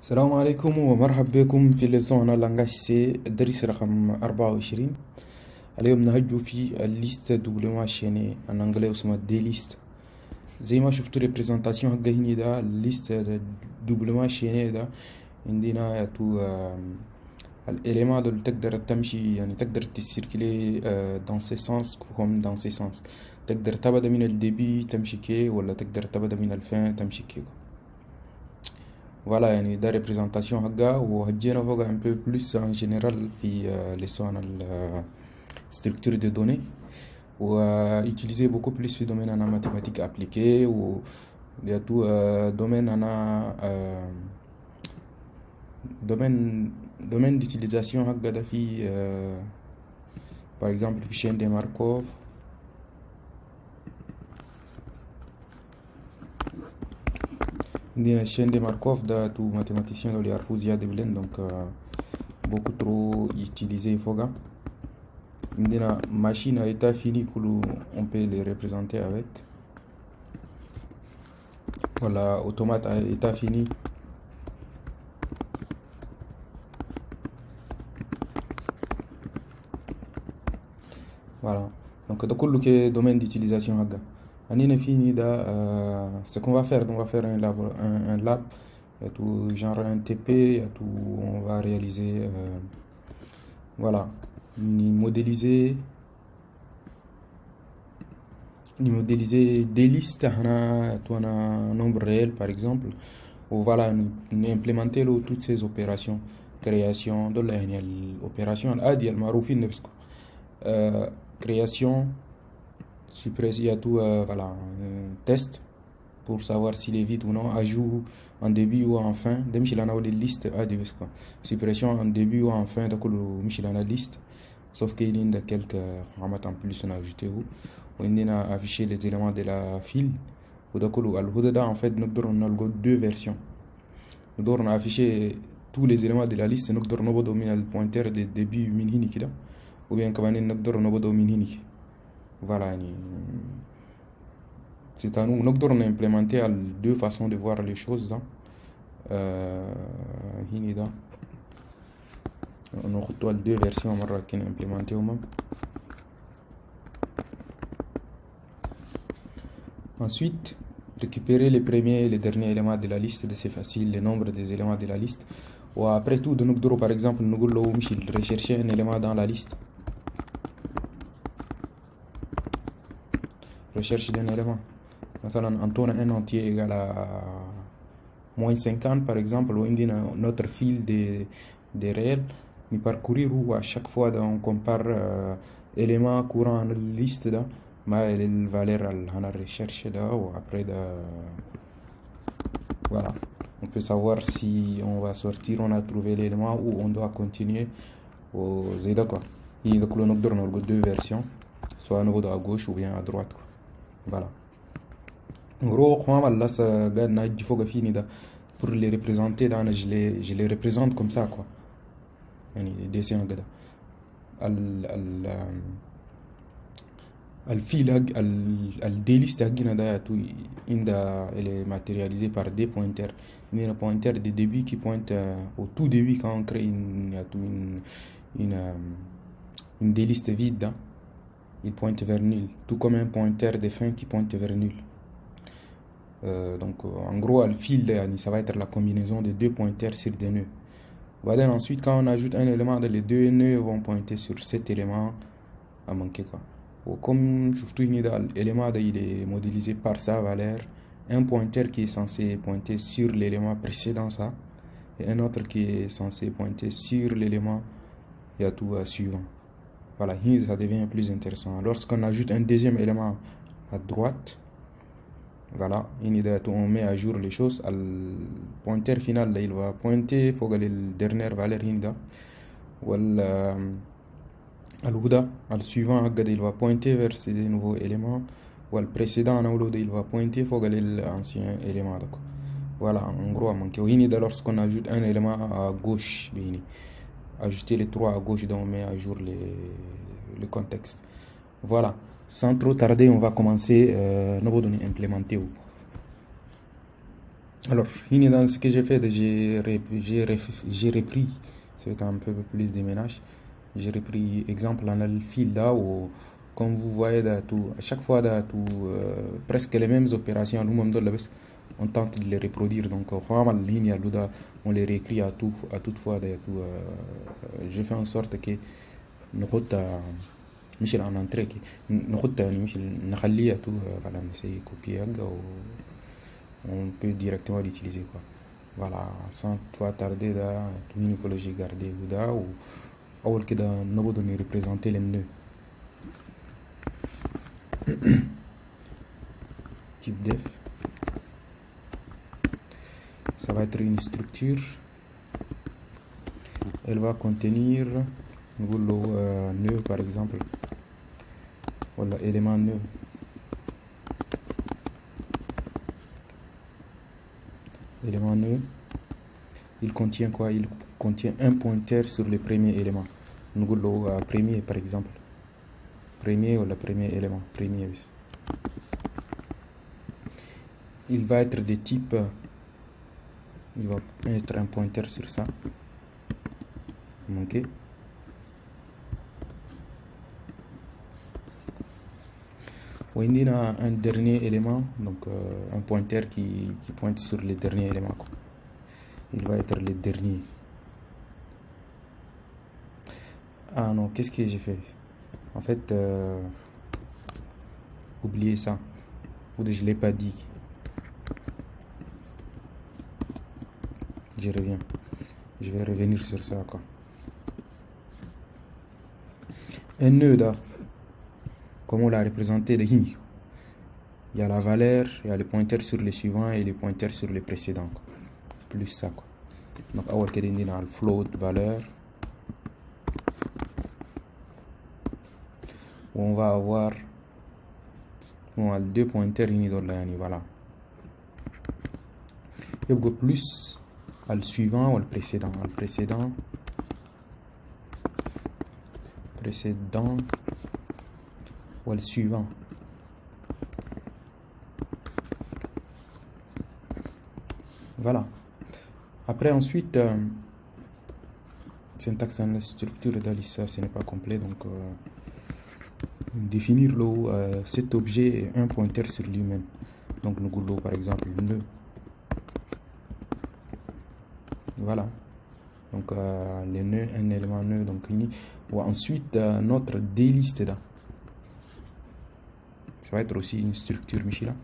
السلام عليكم ومرحبا بكم في الليسون لانجاج سي الدرس رقم 24. اليوم نهجو في الليست دوبلومون شيني ان انجلي اسمها دي ليست. زي ما شفتوا ريبريزنتاسيون هكا هني دا الليست دوبلومون شيني دا عندنا ياتو الاليمان دول تقدر تمشي، يعني تقدر تسيركلي دون سي سانس كوم دون سي سانس. تقدر تبدا من الديبي تمشي كي، ولا تقدر تبدا من الفين تمشي كي. Voilà, يعني ده représentation هكا، وهجينا فوق un peu plus en général في les sons structure de données و utiliser beaucoup plus في domaine أنا mathématiques appliquées و tout domaine أنا domaine d'utilisation هكا ده في par exemple في chaîne de Markov. عندنا chaîne de Markov ده تو mathématicien اللي يعرفوا زيادة بلين، donc beaucoup trop utilisé فوقها. عندنا machine à état fini كله on peut les représenter avec. Voilà, automate à état fini. Voilà, donc ده كله كي domaine d'utilisation هكا. Anine fini da ce qu'on va faire, on va faire un lab, y a tout genre un TP, y a tout, on va réaliser voilà, modéliser des listes, on a un nombre réel par exemple, ou voilà, nous implémenter toutes ces opérations, création de l'opération al maroufin nefsko, création, suppression, il y a tout voilà, test pour savoir s'il est vide ou non, ajout en début ou en fin, de Michelana ou des listes ADS quoi. Suppression en début ou en fin, donc le Michelana liste, sauf qu'il y a quelques ramats en plus on a ajouté où on a affiché les éléments de la file, ou donc le en fait nous avons deux versions. Nous avons affiché tous les éléments de la liste, nous avons dominer le pointeur de début minini kida, ou bien comme nous avons dominer. Voilà, c'est à nous. Nous devons implémenter deux façons de voir les choses. On a deux versions qui sont implémentées. Ensuite, récupérer les premiers et les derniers éléments de la liste, c'est facile, le nombre des éléments de la liste. Ou après tout, nous devons par exemple nous rechercher un élément dans la liste. Recherche d'un élément. مثلا on tourne un entier égal à moins 50 par exemple, ou notre fil des réels, nous parcourir où à chaque fois on compare éléments courants dans la liste là, mais les valeurs à la recherche là, ou après voilà, on peut savoir si on va sortir, on a trouvé l'élément ou on doit continuer aux zéda quoi. Il y a deux versions, soit à nouveau à gauche ou bien à droite quoi. Voilà. En gros, pour les représenter, je les représente comme ça quoi. Les dessins الديليست هجينا ده elle est matérialisée par des pointeurs. Il y a un pointeur de début qui pointe au tout début quand on crée une déliste vide. Il pointe vers nul, tout comme un pointeur de fin qui pointe vers nul. Donc en gros, le fil, ça va être la combinaison de deux pointeurs sur des nœuds. Voilà, ensuite, quand on ajoute un élément, les deux nœuds vont pointer sur cet élément à manquer quoi. Comme je trouve l'élément il est modélisé par sa valeur, un pointeur qui est censé pointer sur l'élément précédent ça, et un autre qui est censé pointer sur l'élément suivant. Voilà, ça devient plus intéressant. Lorsqu'on ajoute un deuxième élément à droite, voilà, on met à jour les choses. Le pointeur final, là, il va pointer, il faut que la dernière valeur, le suivant, il va pointer vers ces nouveaux éléments. Ou le précédent, il va pointer, il faut que l'ancien élément. Voilà, en gros, lorsqu'on ajoute un élément à gauche, ajouter les trois à gauche, donc on met à jour le contexte. Voilà, sans trop tarder, on va commencer nos données implémentées. Alors, ici, dans ce que j'ai fait, j'ai repris, c'est un peu plus de ménage. J'ai repris exemple dans le fil là où, comme vous voyez, à chaque fois, presque les mêmes opérations, on tente de les reproduire. Donc, vraiment, la ligne, on les réécrit à toute fois. Je fais en sorte que nous مش en entrée ناخد مش نخليه voilà نسي copier on peut directement l'utiliser quoi. Voilà sans trop tarder là tout une écologie garder ou أول كده نبغى représenter les nœuds. Type def, ça va être une structure, elle va contenir nœud par exemple, voilà élément nœud. Élément nœud, il contient quoi? Il contient un pointeur sur le premier élément. Nous le premier par exemple, premier ou le premier élément, premier. Il va être de type, il va mettre un pointeur sur ça. Ok. On a un dernier élément, donc un pointeur qui pointe sur le dernier élément. Il va être le dernier. Ah non, qu'est-ce que j'ai fait? En fait, oubliez ça. Ou je ne l'ai pas dit. Je reviens. Je vais revenir sur ça quoi. Un nœud là, comme on l'a représenté de Hini. Il y a la valeur, il y a le pointeur sur le suivant et le pointeur sur le précédent quoi. Plus ça quoi. Donc on va le float valeur où on va avoir deux pointeurs unis dans la voilà. Il y a plus à le suivant ou le précédent. Le précédent ou le suivant. Voilà. Après ensuite syntaxe en structure d'Alissa, ce n'est pas complet donc définir cet objet est un pointeur sur lui-même. Donc nous goulons par exemple nœud. Voilà. Donc les nœuds, un élément nœud donc ensuite notre dlist là. Ça va être aussi une structure Michila.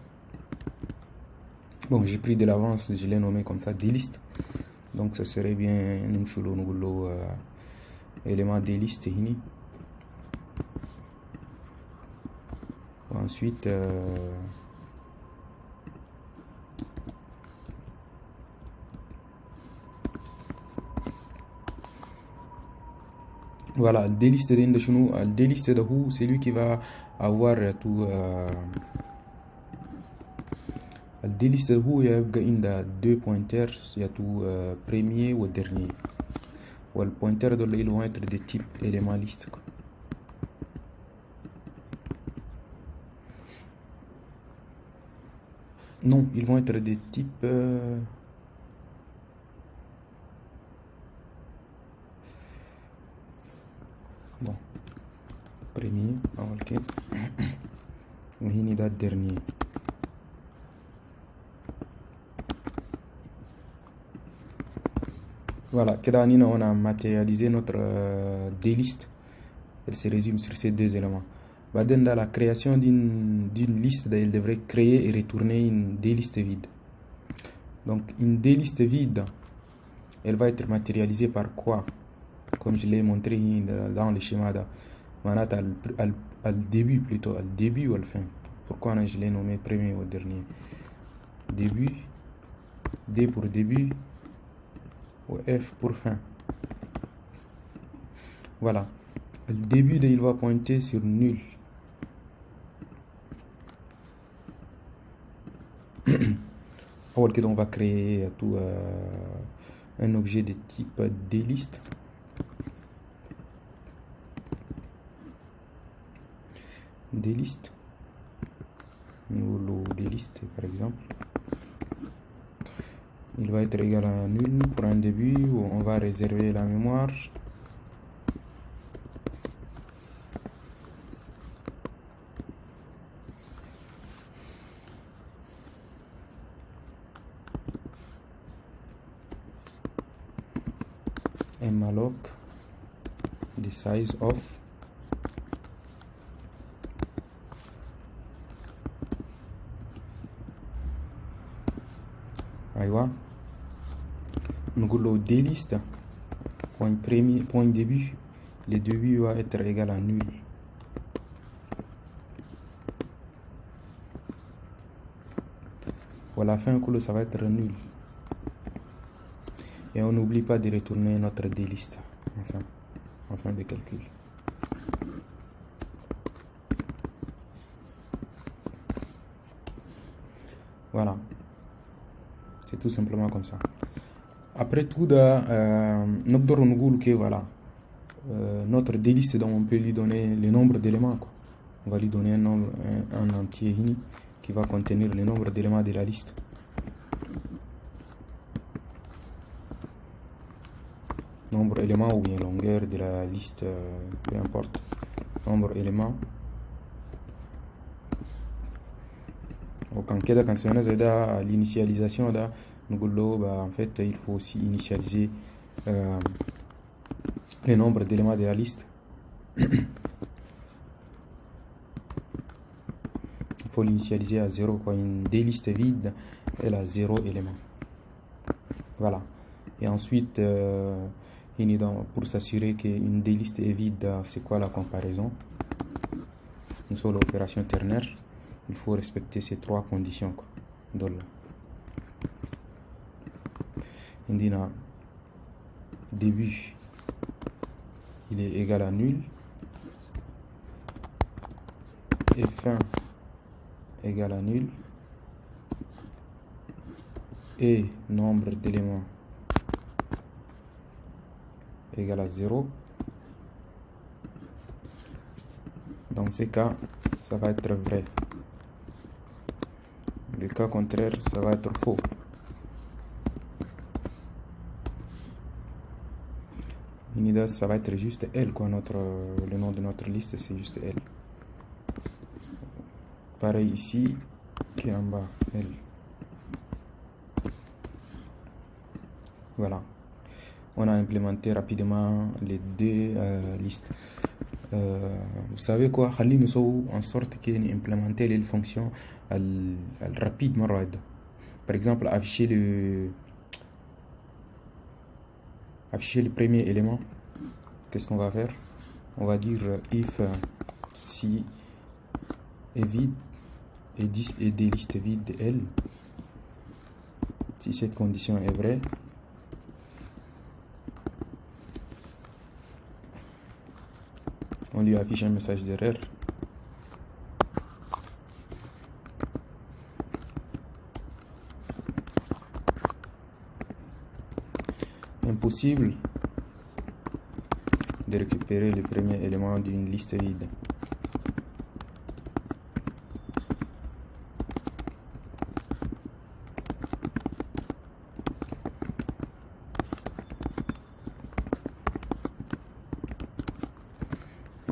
Bon, j'ai pris de l'avance, je l'ai nommé comme ça dlist. Donc ça serait bien nimchulo nugulo élément dlist hini. Ensuite voilà, le dlist de chnou, le dlist de who, c'est lui qui va avoir tout le dlist de who, il y a deux pointeurs, il y a tout premier ou dernier. Ou le pointeur de ils vont être de type élément liste quoi. Non, ils vont être de type bon, premier, ok. Une dernier. Voilà, on a matérialisé notre dlist. Elle se résume sur ces deux éléments. Dans la création d'une liste, elle devrait créer et retourner une dlist vide. Donc une dlist vide, elle va être matérialisée par quoi? Comme je l'ai montré dans le schéma là. Al début plutôt, al début ou al fin. Pourquoi je l'ai nommé premier ou dernier? Début, D pour début, ou F pour fin. Voilà. Le début, il va pointer sur nul. On va créer tout un objet de type dlist. Dlist. Ou le dlist par exemple. il va être égal à nul pour un début où on va réserver la mémoire. Et malloc the size of aywa nous déliste point début, le début va être égal à nul. Pour la fin ça va être nul. Et on n'oublie pas de retourner notre déliste en fin de calcul. Voilà, c'est tout simplement comme ça. Après tout, voilà, notre déliste, donc on peut lui donner le nombre d'éléments. On va lui donner un entier qui va contenir le nombre d'éléments de la liste. Nombre éléments ou bien longueur de la liste, peu importe. Nombre éléments. Donc en cas de l'initialisation, en fait, il faut aussi initialiser le nombre d'éléments de la liste. Il faut l'initialiser à 0, quoi. Une déliste vide, elle a 0 élément. Voilà. Et ensuite, pour s'assurer qu'une déliste est vide, c'est quoi la comparaison? Une seule opération ternaire. Il faut respecter ces trois conditions. Début, il est égal à nul. Et fin égal à nul. Et nombre d'éléments égal à 0. Dans ces cas, ça va être vrai. Le cas contraire, ça va être faux. Ça va être juste L, quoi. Le nom de notre liste, c'est juste L. Pareil ici, qui est en bas, L. Voilà. On a implémenté rapidement les deux listes. Vous savez quoi, nous sommes en sorte qu'on implémenter les fonctions rapidement. Par exemple, afficher le premier élément. Qu'est-ce qu'on va faire? On va dire if si est vide et des listes vides de L. Si cette condition est vraie, on lui affiche un message d'erreur. Impossible de récupérer le premier élément d'une liste vide.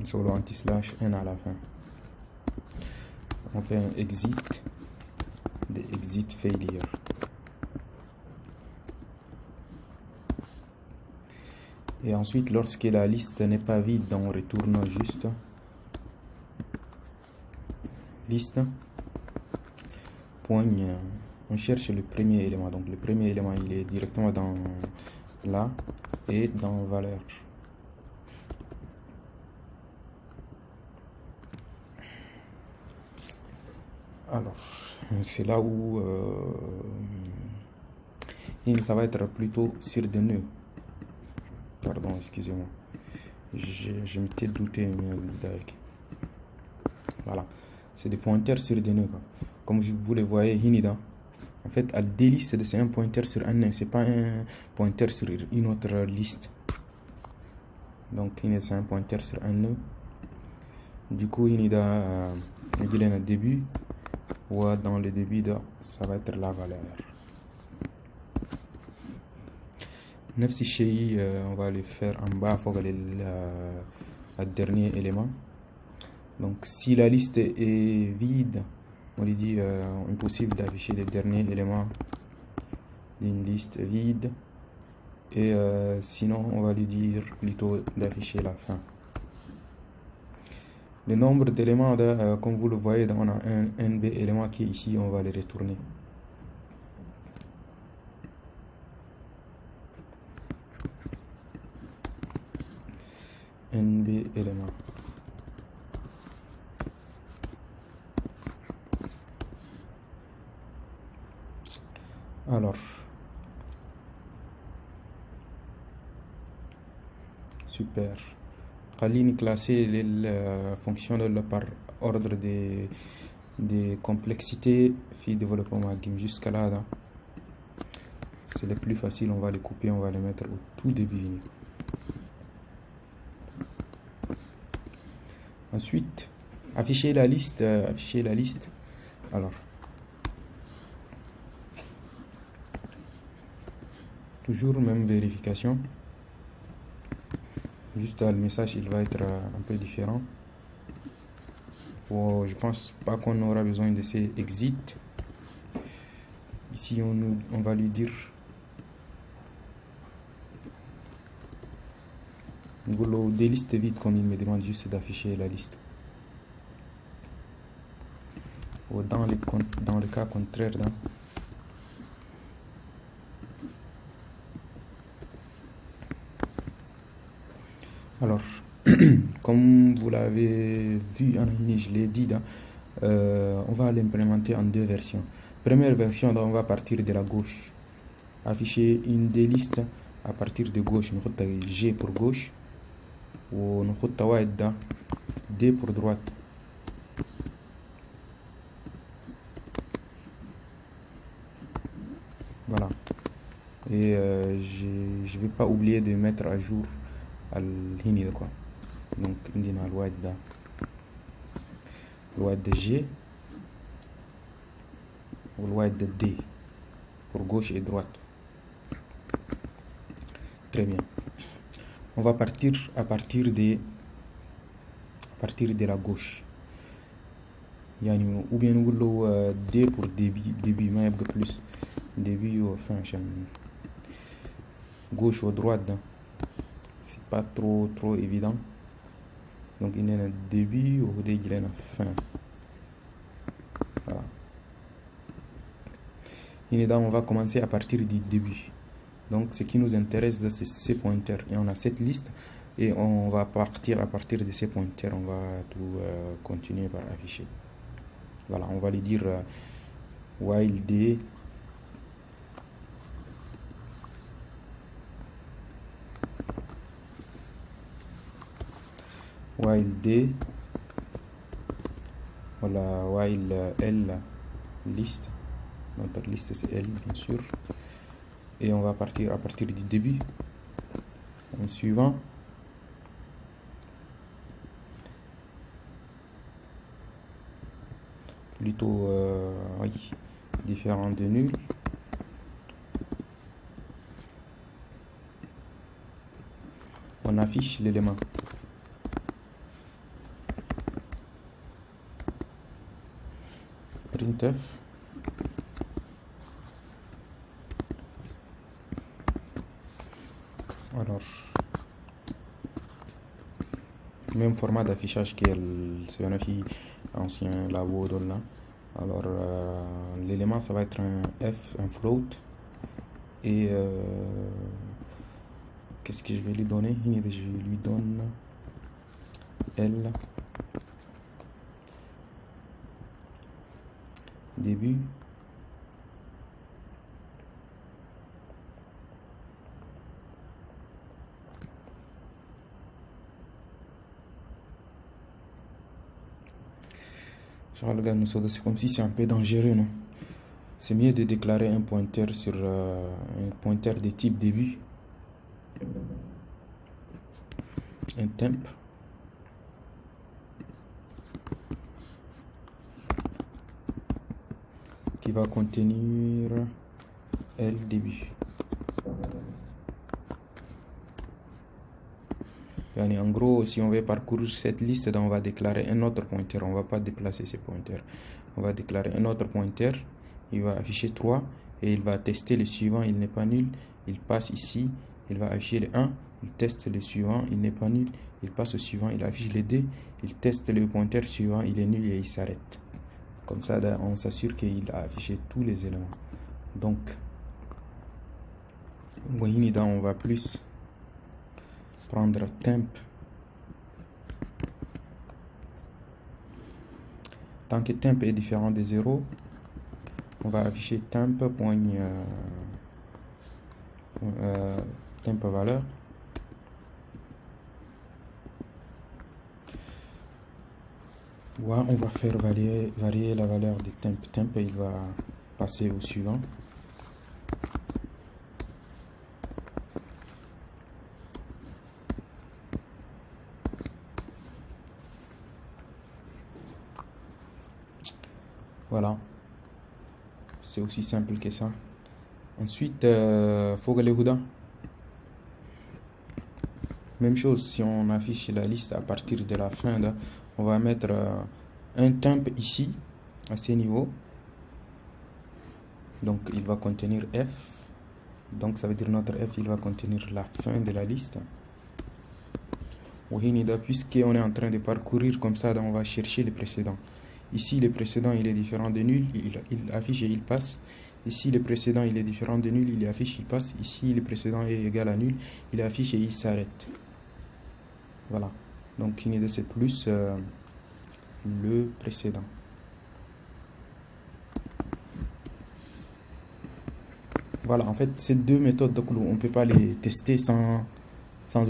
Solo anti-slash n à la fin. On fait un exit de exit failure. Et ensuite, lorsque la liste n'est pas vide, on retourne juste liste point, on cherche le premier élément. Donc le premier élément, il est directement dans là et dans valeur. Alors, c'est là où ça va être plutôt sur des nœuds. Pardon, excusez-moi. Je m'étais douté. Voilà. C'est des pointeurs sur des nœuds. Comme vous le voyez, en fait, al déliste, c'est un pointeur sur un nœud. C'est pas un pointeur sur une autre liste. Donc, c'est un pointeur sur un nœud. Du coup, il y a un début. Ou dans le début, ça va être la valeur. نفس الشيء on va le faire en bas فوق le dernier élément. Donc si la liste est vide, on lui dit impossible d'afficher le dernier élément d'une liste vide, et sinon on va lui dire plutôt d'afficher la fin. Le nombre d'éléments, comme vous le voyez, on a un NB élément qui est ici, on va les retourner. NB élément. Alors, super. خليني classer les fonctions par ordre de complexité في développement game jusqu'à là. C'est le plus facile, on va les couper, on va les mettre au tout début. Ensuite, afficher la liste. Alors, toujours même vérification. Juste le message, il va être un peu différent. Oh, je pense pas qu'on aura besoin de ces exit. Ici, on va lui dire des listes vides, comme il me demande juste d'afficher la liste. Ou dans le cas contraire, alors, comme vous l'avez vu, je l'ai dit, on va l'implémenter en deux versions. Première version, on va partir de la gauche, afficher une des listes à partir de gauche. Nous avons G pour gauche, ou nous avons D pour droite. Voilà. Et je vais pas oublier de mettre à jour الهني ده quoi. Donc عندنا الواحد ده G والواحد ده D pour gauche et droite. Très bien. On va partir à partir de la gauche. يعني ou bien نقول له D pour début ما يبقى plus début ou fin عشان gauche ou droite ده c'est pas trop évident. Donc il y a un début ou il y a une fin. Voilà. Et on va commencer à partir du début. Donc ce qui nous intéresse, c'est ces pointeurs. Et on a cette liste et on va partir à partir de ces pointeurs. On va tout continuer par afficher. Voilà, on va lui dire while D while D, voilà, while L liste, notre liste c'est L bien sûr, et on va partir à partir du début. En suivant, plutôt oui, différent de nul. On affiche l'élément. Printf. Alors, même format d'affichage que c'est un ancien labo là. Alors l'élément ça va être un F, un float, et qu'est-ce que je vais lui donner? Je lui donne L début. Regarde, c'est comme si c'est un peu dangereux, non? C'est mieux de déclarer un pointeur sur un pointeur de type début, un temp, qui va contenir L début. En gros, si on veut parcourir cette liste, on va déclarer un autre pointeur. On ne va pas déplacer ce pointeur. On va déclarer un autre pointeur. Il va afficher 3 et il va tester le suivant. Il n'est pas nul. Il passe ici. Il va afficher le 1. Il teste le suivant. Il n'est pas nul. Il passe au suivant. Il affiche le 2. Il teste le pointeur suivant. Il est nul et il s'arrête. Comme ça, on s'assure qu'il a affiché tous les éléments. Donc, on va plus prendre temp. Tant que temp est différent de 0, on va afficher temp temp valeur. On va faire varier la valeur de temp. Temp, il va passer au suivant. Voilà, c'est aussi simple que ça. Ensuite, Fogale Huda. Même chose, si on affiche la liste à partir de la fin, on va mettre un temp ici, à ce niveau. Donc, il va contenir F. Donc, ça veut dire notre F, il va contenir la fin de la liste. Puisqu'on est en train de parcourir comme ça, on va chercher le précédent. Ici, le précédent, il est différent de nul, il affiche et il passe. Ici, le précédent, il est différent de nul, il affiche, il passe. Ici, le précédent est égal à nul, il affiche et il s'arrête. Voilà. Donc, c'est plus le précédent. Voilà, en fait, ces deux méthodes de clou, on ne peut pas les tester sans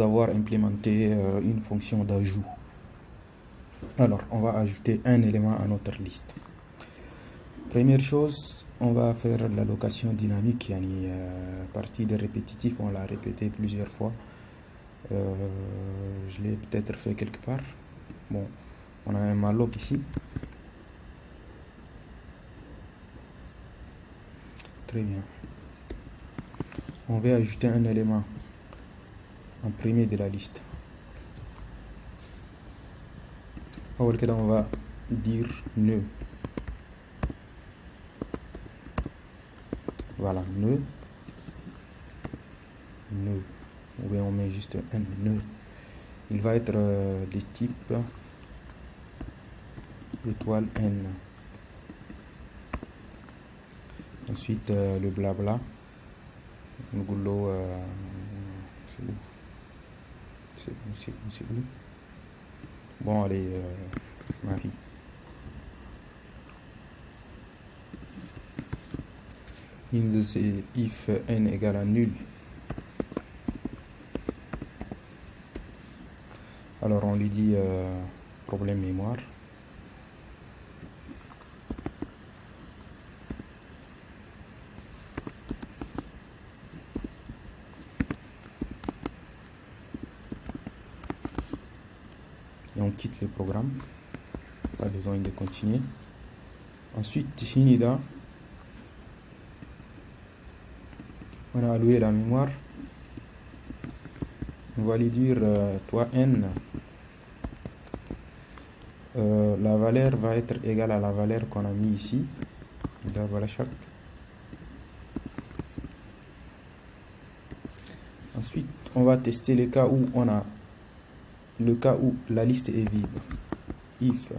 avoir implémenté une fonction d'ajout. Alors, on va ajouter un élément à notre liste. Première chose, on va faire l'allocation dynamique. Partie de répétitif, on l'a répété plusieurs fois. Je l'ai peut-être fait quelque part. Bon, on a un malloc ici. Très bien. On va ajouter un élément en premier de la liste. On va dire nœud. Voilà, nœud. Nœud. Ou bien on met juste un nœud. Il va être de type étoile n. Ensuite, le blabla. Le goulot, c'est où? Bon, allez, ma fille. C'est if n égale à nul. Alors, on lui dit problème mémoire. Et on quitte le programme. Pas besoin de continuer. Ensuite, Hinida. On a alloué la mémoire. On va lui dire toi n. La valeur va être égale à la valeur qu'on a mis ici. Ensuite, on va tester le cas où la liste est vide. If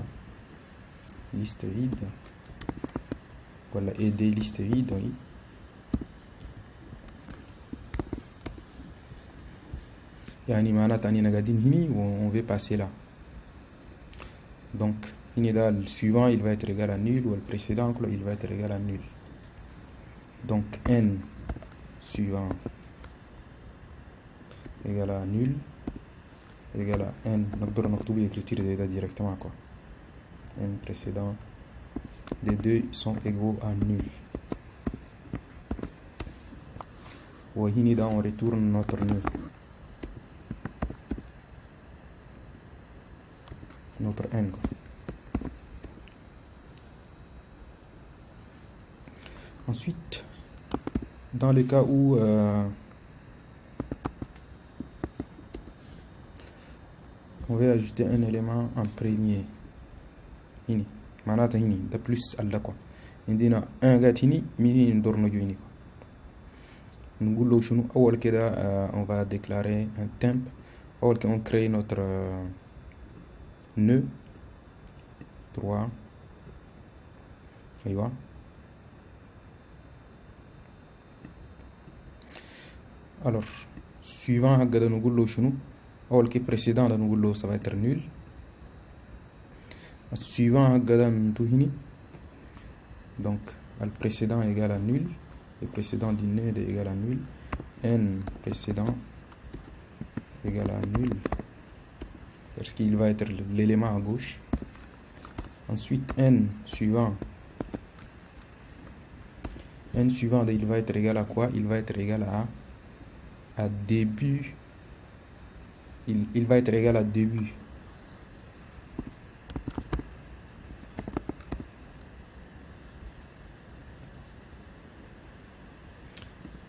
liste vide. Voilà, et des listes vides, oui. On veut passer là. Donc, le suivant, il va être égal à nul, ou le précédent, il va être égal à nul. Donc, n suivant égal à nul, égal à n. Donc, écrire directement, quoi. N précédent, les deux sont égaux à nul. On retourne notre nœud. Notre n. Ensuite, dans le cas où on va ajouter un élément en premier هنا معناتها هنا ده بلس على quoi عندنا un جات هنا مين ندور نجو هنا نقول له شنو اول كده on va déclarer un temp اول كده on crée notre nœud 3 ايوه alors suivant هكذا نقول له شنو اول كي précédent ده نقول له ça va être nul suivant هكذا نتو هنا donc le précédent égale à nul le précédent du nœud est égal à nul n précédent égale à nul parce qu'il va être l'élément à gauche. Ensuite n suivant il va être égal à quoi? Il va être égal à début, il va être égal à début.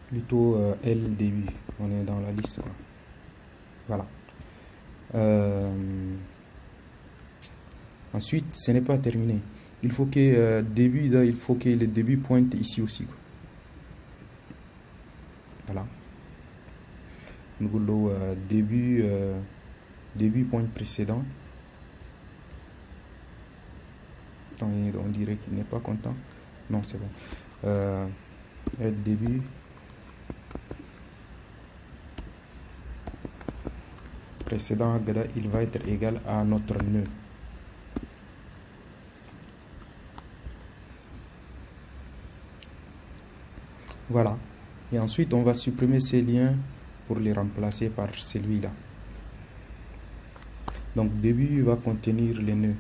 Plutôt L début, on est dans la liste quoi. Voilà. Ensuite, ce n'est pas terminé. Il faut que il faut que le début pointe ici aussi quoi. Voilà. Nous début point précédent. Attends, on dirait qu'il n'est pas content. Non, c'est bon. Le début précédent, il va être égal à notre nœud. Voilà. Et ensuite, on va supprimer ces liens pour les remplacer par celui-là. Donc, début va contenir les nœuds.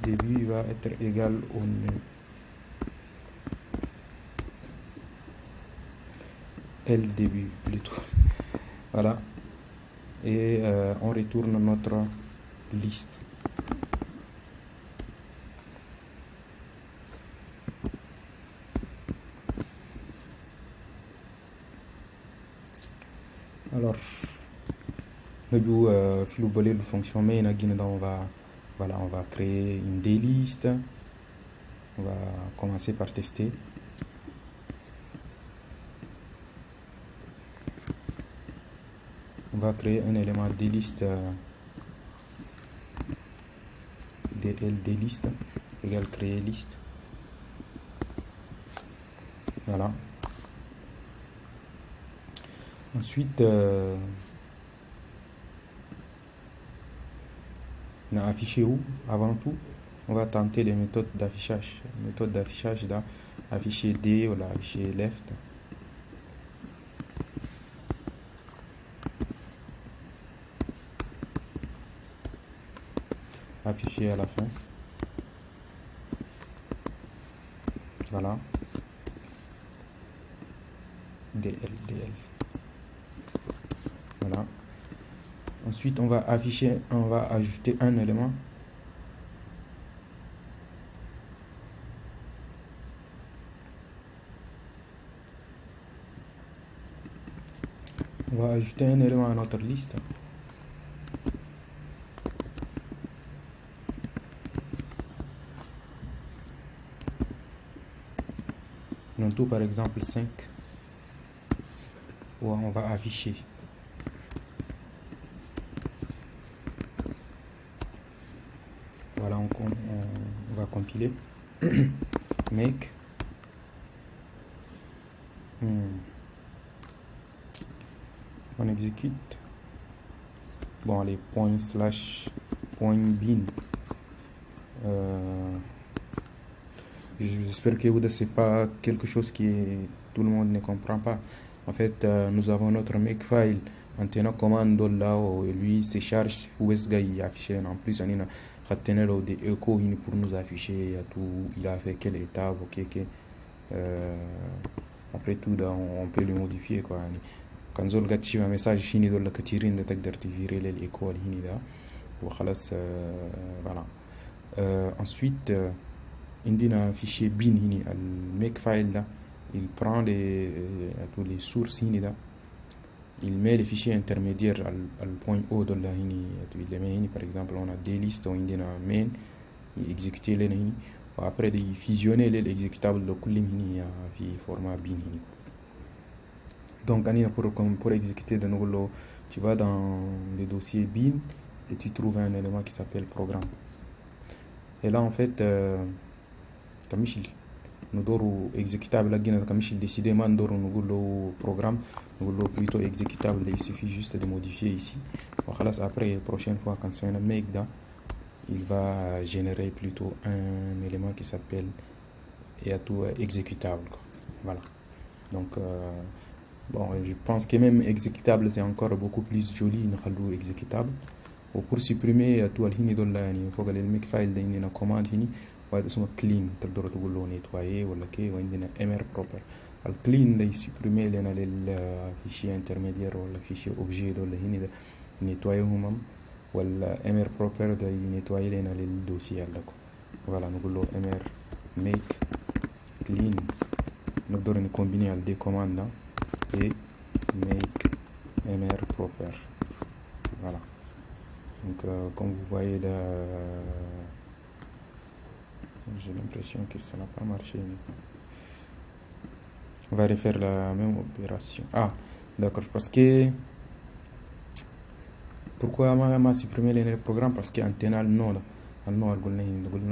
Début va être égal au nœud. L début plutôt. Voilà. Et on retourne notre liste. Alors, nous avons le fonction main, on va créer une dlist. On va commencer par tester. On va créer un élément dlist dlist égale créer liste. Voilà. Ensuite, on a affiché où? Avant tout, on va tenter les méthodes d'affichage. Méthode d'affichage afficher D ou afficher left. Afficher à la fin. Voilà. DL. Voilà. Ensuite, on va ajouter un élément. On va ajouter un élément à notre liste. Non, tout par exemple 5. Où on va afficher. Voilà, on va compiler. Make. On exécute. Bon, les points slash point bin. J'espère que vous c'est pas quelque chose tout le monde ne comprend pas. En fait, nous avons notre makefile en tenant commande là où lui se charge où est-ce qu'il affiché. En plus, on a des échos pour nous afficher tout. Il a fait quelle étape, ok. Après tout, on peut le modifier quoi. Quand on a un message fini dans la catégorie de virer l'écho وخلاص. Voilà. Ensuite, il y a un fichier bin le makefile là. Il prend tous les sources là. il met les fichiers intermédiaires au point O de la hini, il les met par exemple on a des listes, on a main, il exécute les hini, après il fusionner les exécutables de tous les hini في format bin hini. Donc pour exécuter de nouveau, tu vas dans le dossier bin et tu trouves un élément qui s'appelle programme. Et là en fait comme nous devons exécutable là comme il décidément nous devons programme nous devons plutôt exécutable, il suffit juste de modifier ici. Voilà, après la prochaine fois quand c'est un make da, il va générer plutôt un élément qui s'appelle exécutable quoi. Voilà, donc bon, je pense que même exécutable c'est encore beaucoup plus joli نخلوه exécutable. وبور سيبريمي تو الهيني دول يعني فوق الميك فايل ده عندنا كوماند هني واحد اسمه كلين تقدر تقول له نيتواي ولا كي، وعندنا امر بروبر. الكلين ده يسيبريمي لنا للفيشي انترميدير ولا فيشي اوبجي دول هني ده نيتوايهم، ولا امر بروبر ده ينيتواي لنا للدوسيه لكم. فوالا نقول له امر ميك كلين، نقدر نكومبيني على دي كوماند ده et make mr proper. Voilà, donc comme vous voyez là, j'ai l'impression que ça n'a pas marché. On va refaire la même opération. Ah d'accord, parce que pourquoi m'a supprimé les programmes, parce que antenal non là non قلنا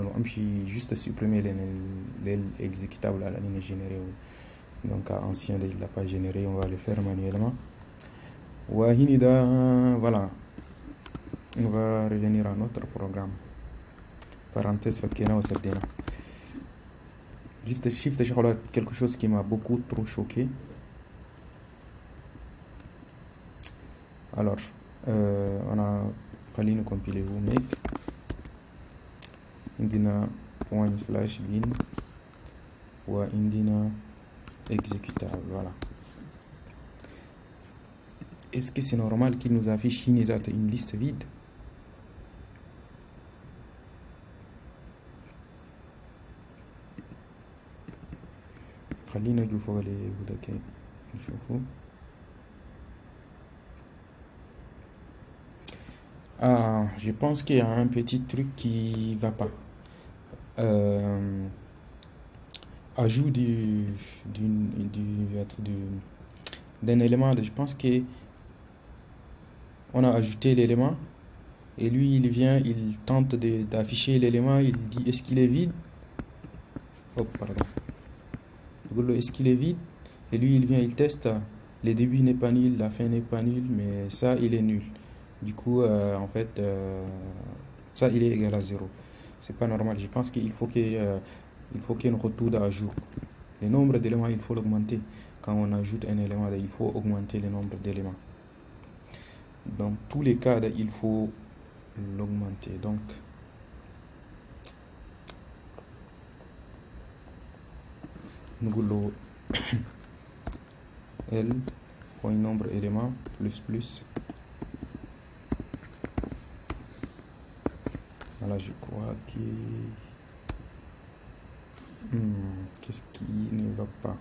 له امشي juste supprimer les exécutables à la ligne générée. Donc ancien il l'a pas généré, on va le faire manuellement. Voilà, on va revenir à notre programme. Parenthèse fakena وسدينا. Shift quelque chose qui m'a beaucoup trop choqué. Alors on a pas ligne compiler ou make عندنا ./bin وعندنا exécutable. Voilà. Est-ce que c'est normal qu'il nous affiche une liste vide? خلينا نشوف نشوفه. Ah, je pense qu'il y a un petit truc qui va pas. Ajout d'un élément. Je pense que on a ajouté l'élément et lui il vient, il tente d'afficher l'élément, il dit est-ce qu'il est vide. Oh pardon, est-ce qu'il est vide, et lui il vient, il teste, le début n'est pas nul, la fin n'est pas nul, mais ça il est nul. Du coup en fait ça il est égal à 0. C'est pas normal. Je pense qu'il faut qu'il y ait une retour d'ajout. Le nombre d'éléments il faut l'augmenter. Quand on ajoute un élément, il faut augmenter le nombre d'éléments. Dans tous les cas, il faut l'augmenter. Donc, nous voulons L point nombre éléments plus. Voilà, je crois que qu'est-ce qui ne va pas?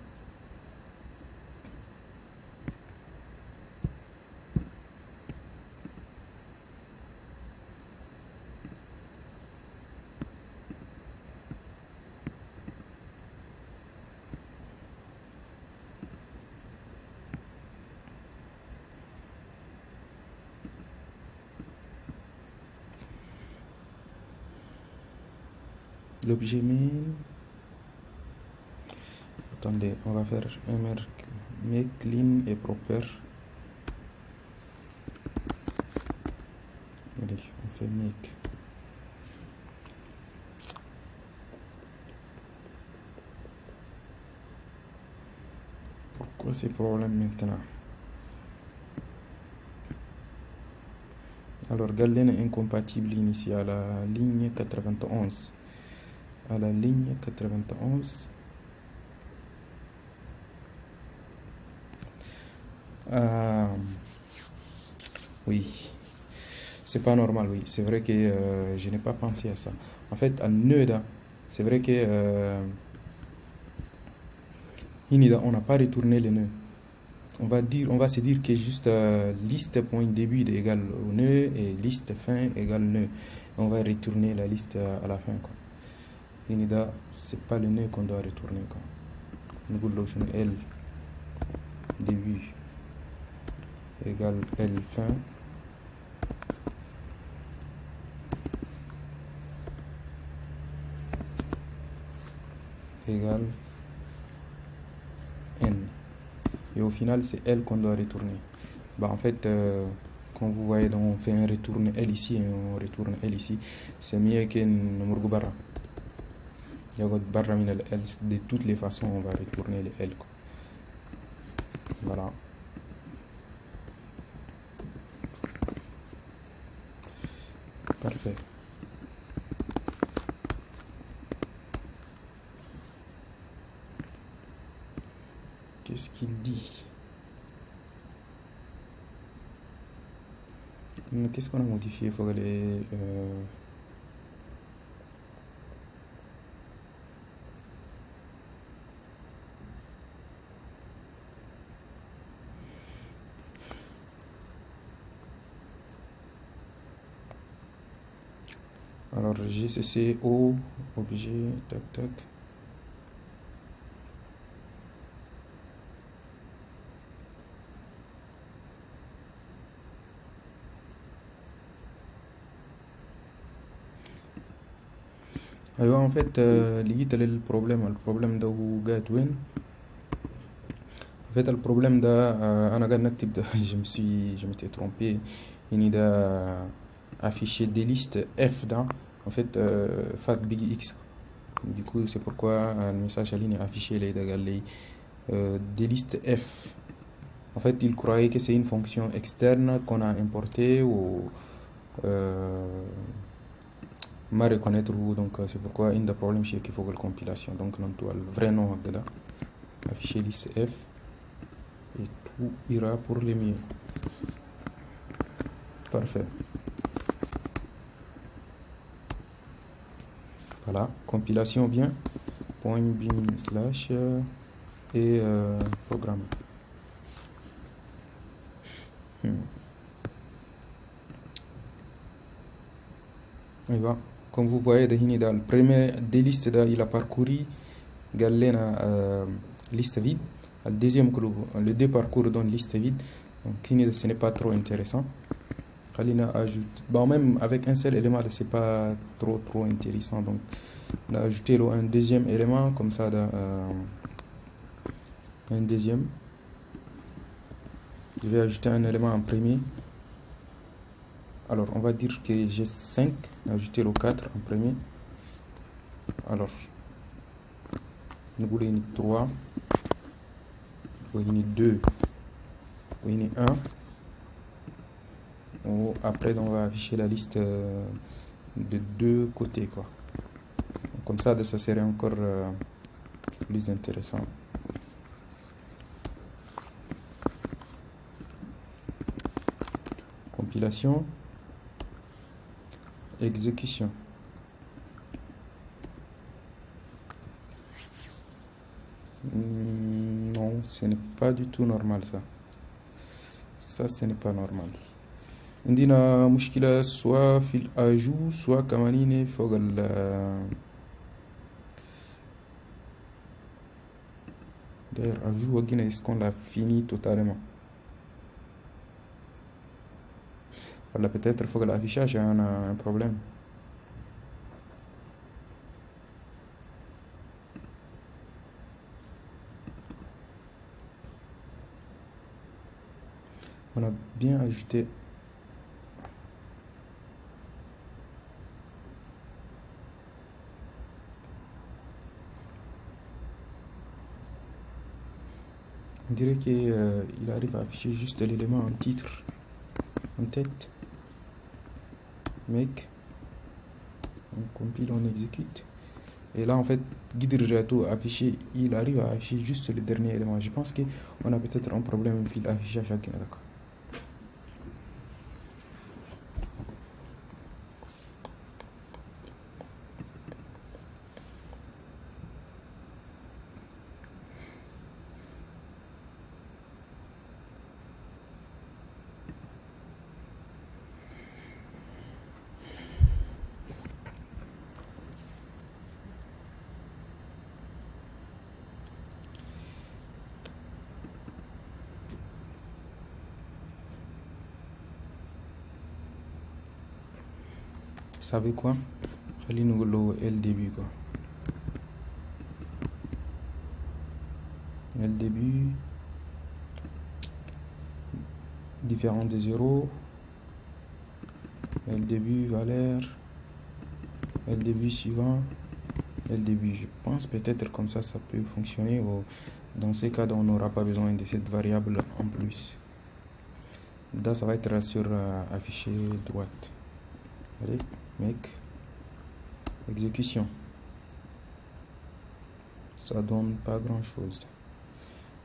L'objet main. Attendez, on va faire make clean et proper. Allez, on fait make. Pourquoi ces problèmes maintenant? Alors, Galen est incompatible ici à la ligne 91. À la ligne 91. Oui, c'est pas normal, oui. C'est vrai que je n'ai pas pensé à ça. En fait, à nœud, c'est vrai que on n'a pas retourné le nœud. on va se dire que juste liste point début est égal au nœud et liste fin égale nœud. On va retourner la liste à la fin, quoi. C'est pas le nœud qu'on doit retourner, quoi. Nous allons L début égale L fin égale N. Et au final, c'est L qu'on doit retourner. Bah, en fait, quand vous voyez, donc, on fait un retourne L ici et on retourne L ici. C'est mieux qu'un Murgu barra. Barra min L. De toutes les façons, on va retourner les L, quoi. Voilà. Parfait. Qu'est-ce qu'il dit? Qu'est-ce qu'on a modifié? Il faut aller... Alors, GCC, O, objet, tac, tac. ايوه en fait لقيت البروبلم ده هو قاعد وين. en fait البروبلم ده انا قاعد نكتب ده je m'étais trompé يعني ده afficher des listes F ده en fait fat big X. Du coup c'est pourquoi le message à ligne est affiché là ده قال لي des listes F. En fait il croyait que c'est une fonction externe qu'on a importée ou ما reconnaître donc c'est pourquoi il y a un problème chez qu'il faut la compilation. Donc non tout le vrai nom de là afficher liste F et tout ira pour le mieux. Parfait. Voilà, compilation bien. Point bin slash et programme. Et voilà. Comme vous voyez, dans le premier des listes, il a parcouru Galena liste vide. Le deuxième, le deux parcours dans liste vide. Donc, ce n'est pas trop intéressant. Kalina ajoute, bon, même avec un seul élément, c'est pas trop intéressant. Donc, on a ajouté un deuxième élément comme ça, un deuxième. Je vais ajouter un élément en premier. Alors, on va dire que j'ai 5, ajouter le 4 en premier. Alors, nous voulons 3, nous voulons 2, nous voulons 1. Après, on va afficher la liste de deux côtés, quoi. Donc, comme ça, ça serait encore plus intéressant. Compilation. Exécution. Non, ce n'est pas du tout normal ça. Ça, ce n'est pas normal. عندنا مشكلة سواء في الأجو سواء كمان فوق d'ailleurs ajout وقنا est-ce qu'on l'a fini totalement ولا peut-être فوق الافيشاج أنا un problème. On a bien ajouté on dirait qu'il arrive à afficher juste l'élément en titre en tête. Mec, on compile, on exécute. Et là, en fait, guide Rato affiché, il arrive à afficher juste le dernier élément. Je pense qu'on a peut-être un problème au fil affichage chacun, d'accord. savez quoi, خلينا نقول L début quoi. L début différent de 0, L début valeur, L début suivant, L début. Je pense peut-être comme ça peut fonctionner. Dans ces cas, on n'aura pas besoin de cette variable en plus. Là, ça va être sur affiché droite. Allez, mec, exécution. Ça donne pas grand chose.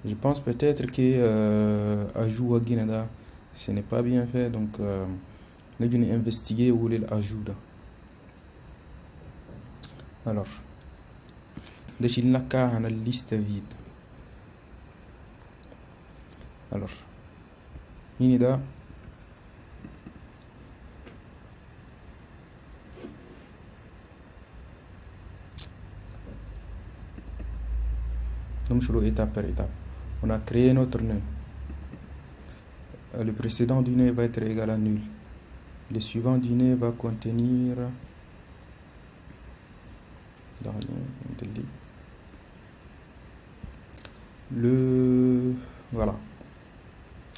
Je pense peut-être que ajout à Guinada, ce n'est pas bien fait, donc là je vais investiguer où est l'ajout là. Alors, je vais dans la liste vide. Alors, Guinada. Donc, je vais étape par étape. On a créé notre nœud. Le précédent du nœud va être égal à nul. Le suivant du nœud va contenir le... Voilà.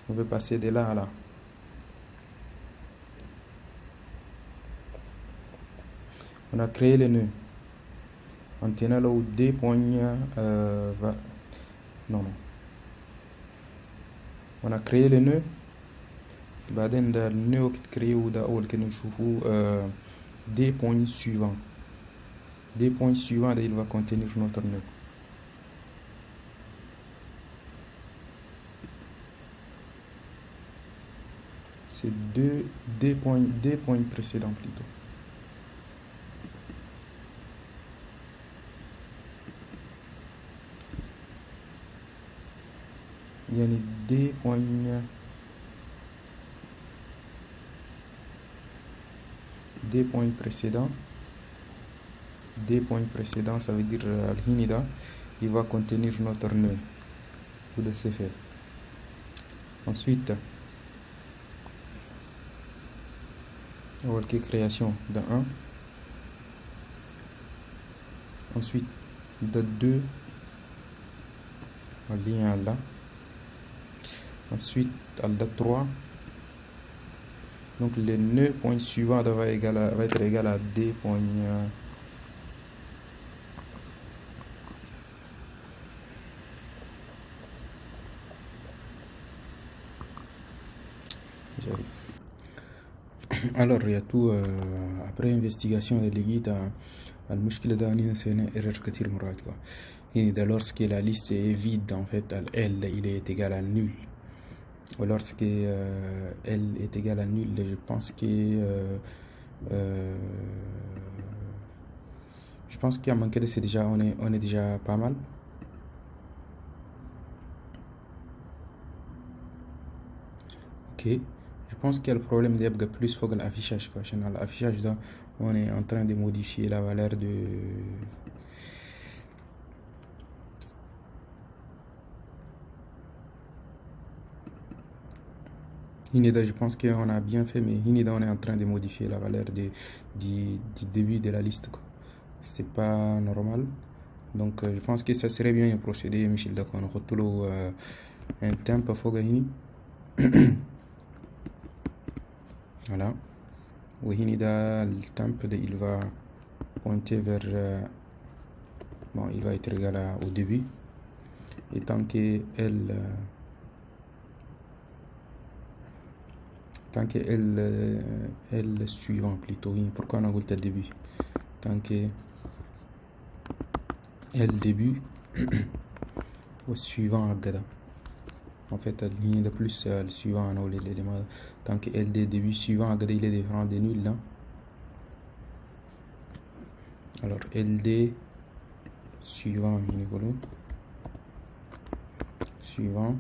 On veut passer de là à là. On a créé le nœud. En tenant là où D points va... Non. On a créé le nœud. بعدين ده النيو créé وده أول كده نشوفه des points suivants. Des points suivants, il va contenir notre nœud. C'est des points précédents plutôt. Il y a des points précédents. Des points précédents, ça veut dire Al-Hinida, il va contenir notre nœud. Tout de ce fait. Ensuite, on va créer création de 1. Ensuite, de 2. En lien là. Ensuite, à la 3. Donc, le nœud point suivant va être égal à D points. J'arrive. Alors, il y a tout. Après investigation de l'éguide, المشكلة ده أننا سوينا erreur كتير مرات quoi. Et lorsque la liste est vide, en fait, L il est égal à nul. Ou lorsque L est égal à nul, je pense qu'il y a manqué de c'est déjà, on est déjà pas mal. Ok. Je pense qu'il y a le problème de plus faut que l'affichage quoi. Dans l'affichage là, on est en train de modifier la valeur de Hinida, je pense qu'on a bien fait, mais Hinida, on est en train de modifier la valeur du début de la liste. C'est pas normal. Donc, je pense que ça serait bien de procéder, Michel, d'accord. On retrouve un tempo Fogahini. Voilà. Ou Hinida, le tempo, il va pointer vers. Bon, il va être égal au début. Et tant que elle suivant plutôt, oui. Pourquoi on a goûté le début? Tant que elle début au suivant à Gada. En fait, ligne de plus le suivant ou l'élément. Tant que elle début suivant à Gada, il est différent des nuls là. Alors LD suivant, suivant.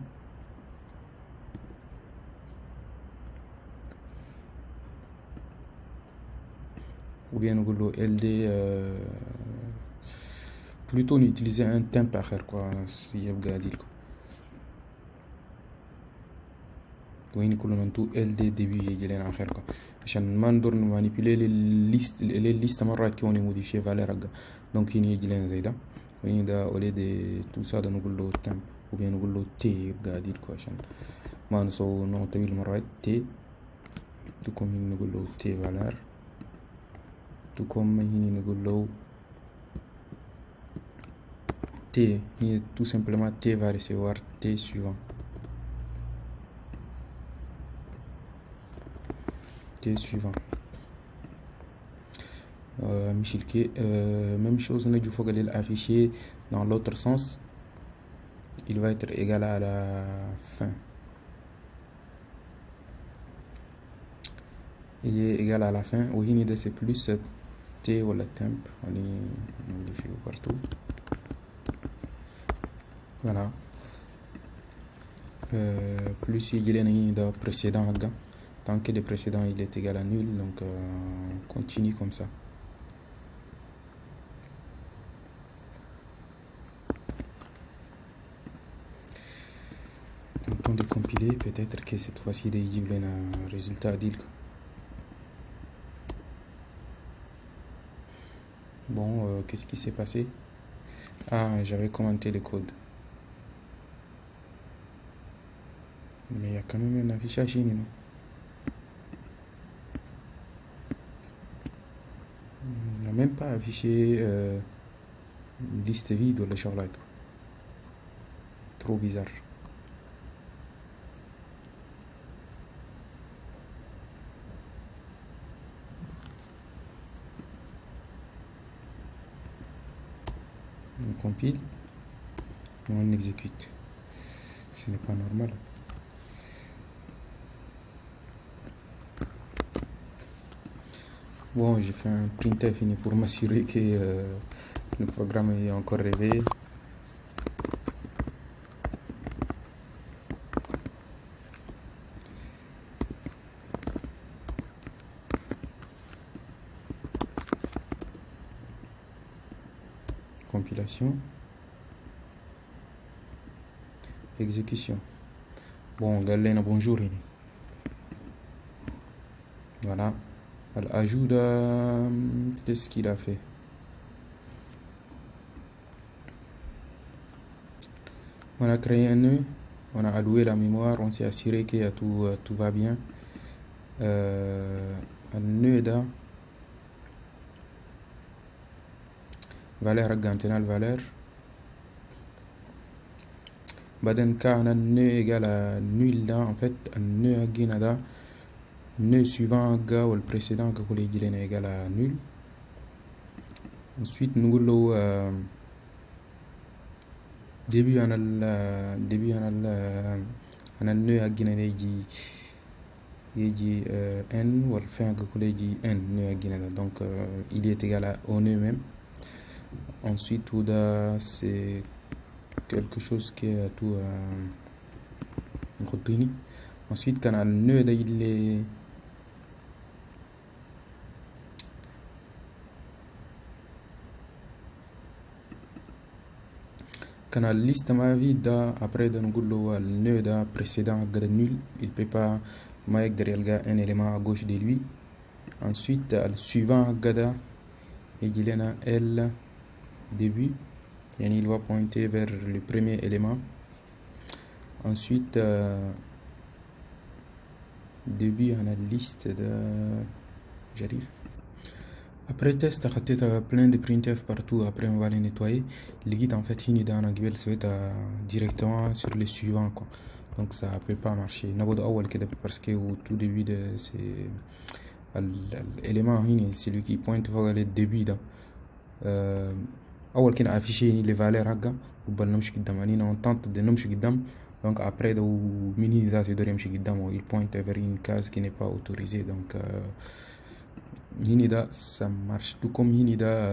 Ou bien nous LD plutôt utiliser un temp à faire quoi si y a quoi. وين يكون tout LD début يجي لنا آخر quoi عشان ما ندور manipuler les listes مرات كي وني modifier valeur هكا donc هنا يجي لنا زي ده وين ده au lieu de tout ça ده نقول له temp ou bien نقول له t يبقى دير quoi عشان ما نسوي نوع طويل مرات t tout comme هنا نقول له t valeur tout comme هنا نقول له t هنا tout simplement t va recevoir t suivant suivant. Même chose, on a du faut afficher dans l'autre sens. Il va être égal à la fin. Il est égal à la fin. Ou c'est plus t ou la temp. On modifie partout. Voilà. Plus il y a précédent. Tant que le précédent il est égal à nul, donc continue comme ça. Donc on de compiler, peut-être que cette fois-ci il y a un résultat deal. Bon, qu'est-ce qui s'est passé? Ah, j'avais commenté le code. Mais il y a quand même un affichage ici, non? On n'a même pas affiché une liste vide ou le charlotte. Trop bizarre. On compile, on exécute. Ce n'est pas normal. Bon, j'ai fait un printf fini pour m'assurer que le programme est encore réveillé. Compilation. Exécution. Bon, Galena, bonjour. Voilà. L'ajout de... Qu'est-ce qu'il a fait? On a créé un nœud, on a alloué la mémoire, on s'est assuré que tout va bien. Un nœud de valeur gantinal valeur. Baden ka on a nœud égal à nul là, en fait un nœud à guinada. Nœud suivant ou le précédent que vous voulez dire est égal à nul. Ensuite nous allons début on a nœud à guinada n ou le fin que vous voulez dire n nœud à guinada, donc il est égal au nœud même. Ensuite c'est quelque chose qui est à tout retenu. Ensuite quand le nœud il est quand la liste ma vide après de nous le nœud précédent de nul, il peut pas mettre derrière un élément à gauche de lui. Ensuite le suivant gada il y a L début et il va pointer vers le premier élément. Ensuite début on a liste de j'arrive. Après test, tu as plein de printf partout. Après, on va les nettoyer. Les guides, en fait, ils dans Anguel se mettent directement sur le suivant, quoi. Donc, ça peut pas marcher. Parce que au tout début de l'élément, c'est lui qui pointe vers le début. أول كنا affiché les valeurs هكا وبال نمشي قدام يعني on tente de نمشي قدام. Donc après de mini ذات يقدر يمشي قدام il pointe vers une case qui n'est pas autorisée. Donc Hinida ça marche tout comme Hinida.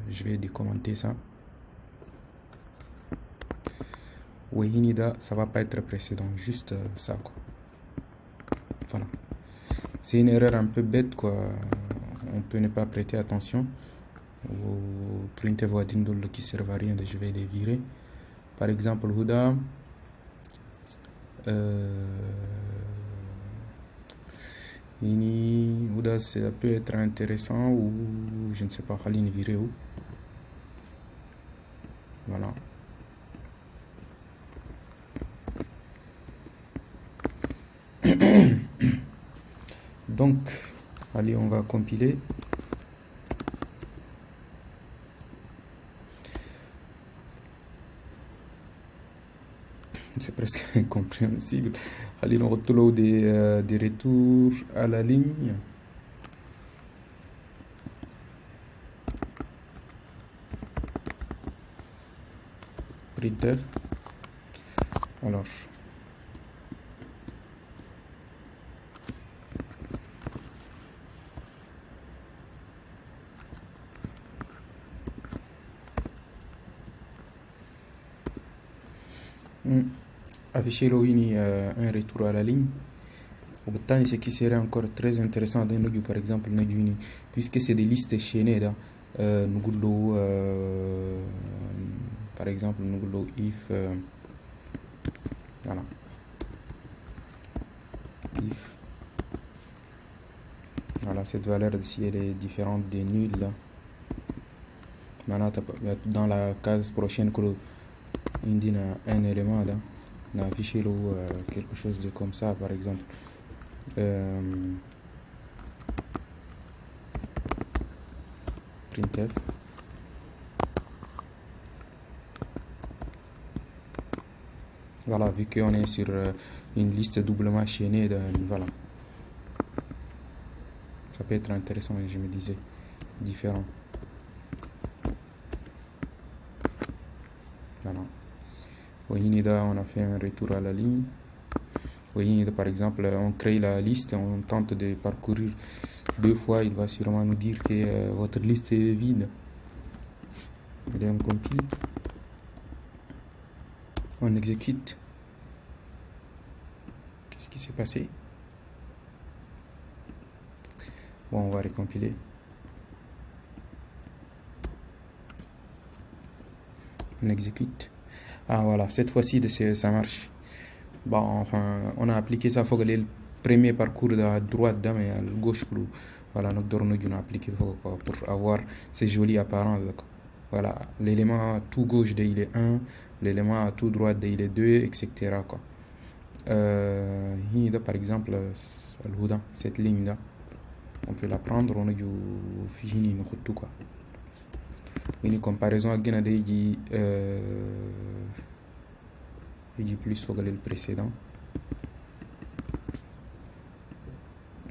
Je vais décommenter ça. Oui, Hinida ça va pas être précédent, juste ça quoi. Voilà, c'est une erreur un peu bête quoi. On peut ne pas prêter attention au printf voadindol qui servent à rien. Je vais les virer. Par exemple Huda Ça peut être intéressant ou je ne sais pas, Khaline vidéo. Voilà. Donc, allez, on va compiler. C'est presque incompréhensible. Allez, on retrouve des retours à la ligne. Printf. Alors. Afficher un retour à la ligne. Ce qui serait encore très intéressant dans nous, par exemple, puisque c'est des listes chaînées, par exemple, nous if, voilà, if, voilà, cette valeur si elle est différente des nuls là. Maintenant, dans la case prochaine, on dit un élément là, on a affiché quelque chose de comme ça, par exemple. Printf. Voilà, vu qu'on est sur une liste doublement chaînée, voilà. Ça peut être intéressant, je me disais, différent. Voilà. Voyez, on a fait un retour à la ligne. Voyez, par exemple, on crée la liste, on tente de parcourir 2 fois, il va sûrement nous dire que votre liste est vide. Et on compile. On exécute. Qu'est-ce qui s'est passé? Bon, on va recompiler. On exécute. Ah voilà, cette fois-ci ça marche. Bon, enfin, on a appliqué ça, il faut que le premier parcours à droite, mais à gauche, voilà, notre on a appliqué pour avoir ces jolies apparences. Voilà, l'élément tout gauche il est 1, l'élément tout droite il est 2, etc. Quoi. Par exemple, cette ligne là, on peut la prendre, on a du fini tout quoi. Une comparaison avec dit plus sur le précédent.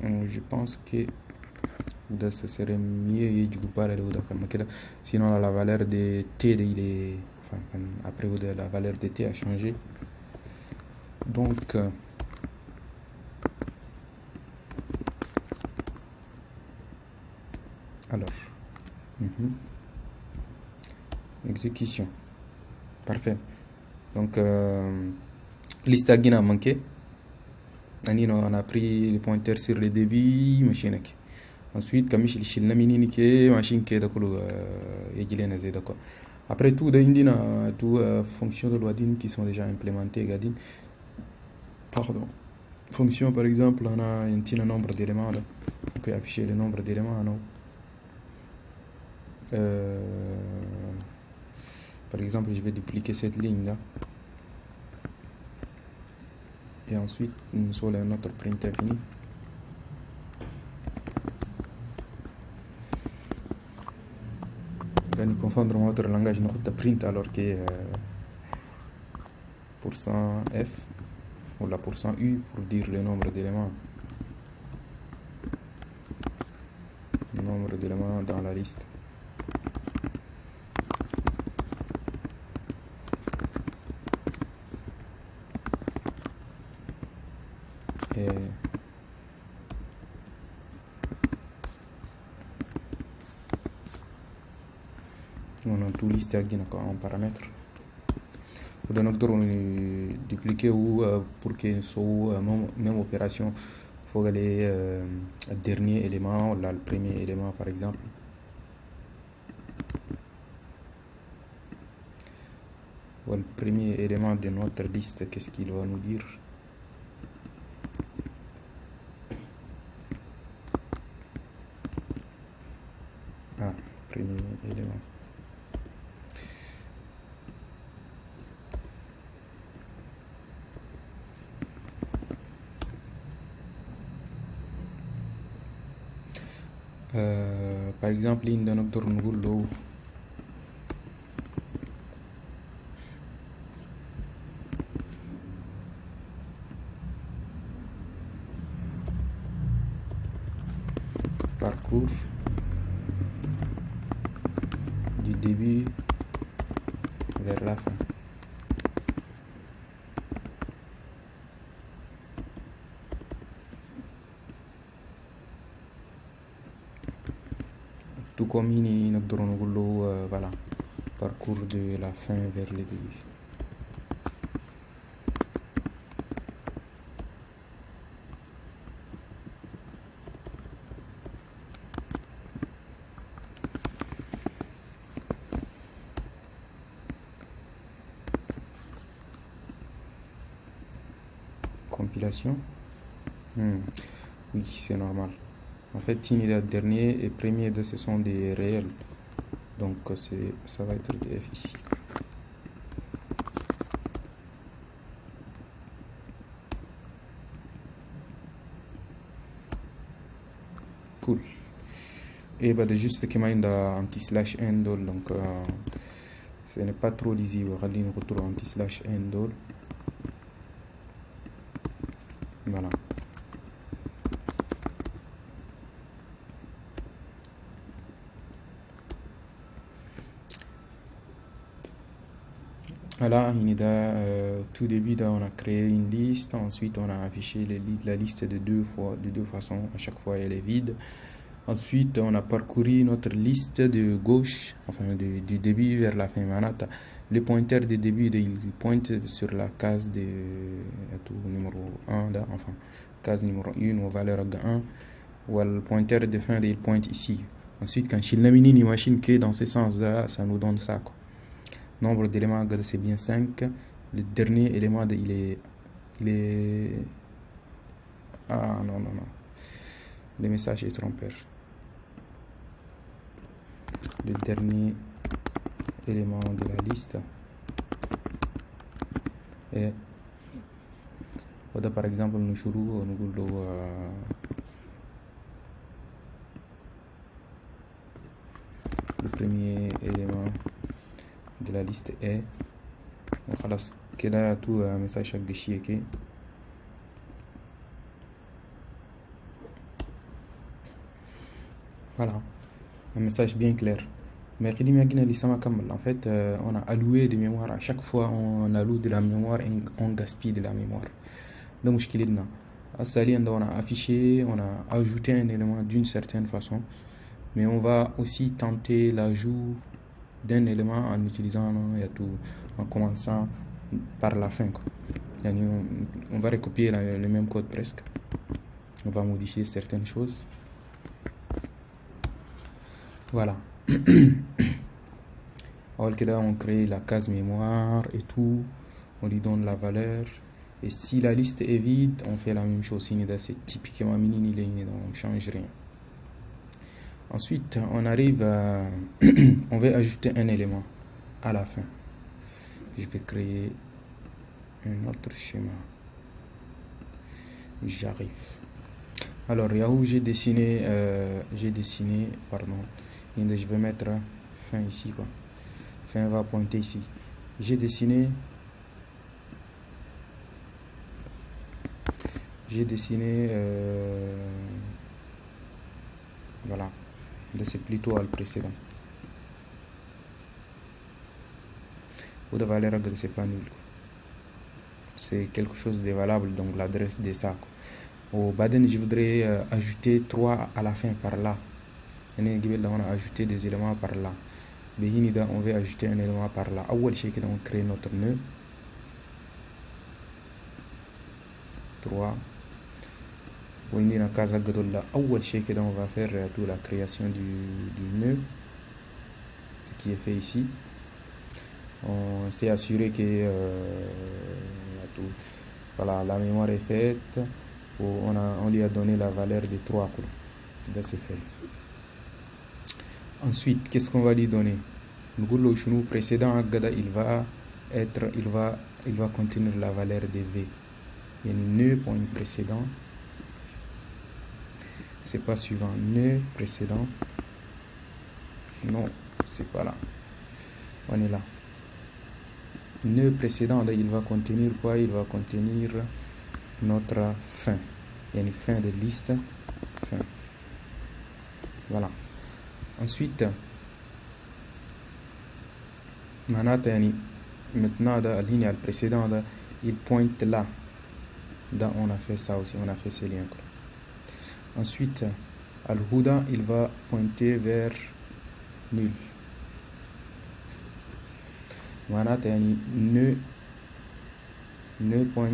Je pense que ce serait mieux du coup pas sinon la valeur de t il est après la valeur de t a changé, donc alors exécution parfait. Donc liste à Guinée manqué. On a pris le pointeur sur le débit machine. Ensuite comme je l'ai nominé que machine qui est d'accord et d'accord. Après tout tout fonction de Loadin qui sont déjà implémentées gadin. Pardon. Fonction par exemple on a un petit nombre d'éléments là. On peut afficher le nombre d'éléments non. Par exemple je vais dupliquer cette ligne là. Et ensuite sur notre printf fini. On confondre notre langage notre print alors que %f ou la %u pour dire le nombre d'éléments. Le nombre d'éléments dans la liste. Et on a tout listé en paramètres. Ou on dupliquer ou pour que soit même opération, il faut aller dernier élément ou le premier élément par exemple. Ou le premier élément de notre liste, qu'est-ce qu'il va nous dire? par exemple in da نقدر نقول له parcours du début vers la fin. Tout comme il نقدر نقول له voilà, parcours de la fin vers le début. Compilation. Oui, c'est normal. En fait, Tini dernier et premier de ce sont des réels. Donc ça va être des F ici. Cool. Et bah de juste que il anti-slash endol, donc ce n'est pas trop lisible. Rallye retour anti-slash endol. Voilà. Voilà, tout début, on a créé une liste, ensuite on a affiché la liste de deux façons, à chaque fois elle est vide. Ensuite, on a parcouru notre liste de gauche, enfin du début vers la fin. Le pointeur de début, il pointe sur la case numéro 1, enfin, case numéro 1 ou valeur 1, ou le pointeur de fin, il pointe ici. Ensuite, quand je l'ai machine que dans ce sens-là, ça nous donne ça, quoi. Nombre d'éléments, c'est bien 5. Le dernier élément, il est... Ah, non. Le message est trompeur. Le dernier élément de la liste est... Par exemple, nous le premier élément de la liste est كده tout un message chaque déchier. Voilà, un message bien clair. Mais en fait, on a alloué de mémoire. À chaque fois on alloue de la mémoire et on gaspille de la mémoire. Donc on a affiché, on a ajouté un élément d'une certaine façon, mais on va aussi tenter l'ajout d'un élément en utilisant en commençant par la fin, quoi. On va recopier le même code presque. On va modifier certaines choses. Voilà. On crée la case mémoire et tout. On lui donne la valeur. Et si la liste est vide, on fait la même chose. C'est typiquement mini, donc on ne change rien. Ensuite, on arrive à... on va ajouter un élément à la fin. Je vais créer un autre schéma. J'arrive. Alors, Yahoo, j'ai dessiné, pardon. Je vais mettre fin ici, quoi. Fin va pointer ici. J'ai dessiné voilà. C'est plutôt le précédent. Ou de valeur, c'est pas nul. C'est quelque chose de valable, donc l'adresse de ça. Au Baden, je voudrais ajouter 3 à la fin par là. On a ajouté des éléments par là. On va ajouter un élément par là. On crée notre nœud. 3. On va faire la création du nœud, ce qui est fait ici. On s'est assuré que voilà, la mémoire est faite. On lui a donné la valeur de 3. Là, c'est fait. Ensuite, qu'est-ce qu'on va lui donner? Le chenou précédent, il va contenir la valeur de V. Il y a une nœud pour une précédent. c'est pas suivant. Nœud précédent. Non, c'est pas là. On est là. Nœud précédent, là, il va contenir quoi? Il va contenir notre fin. Il y a une fin de liste. Fin. Voilà. Ensuite, maintenant, la ligne précédente, il pointe là. On a fait ça aussi, on a fait ces liens. Ensuite, Al-Huda, il va pointer vers nul. Nœud point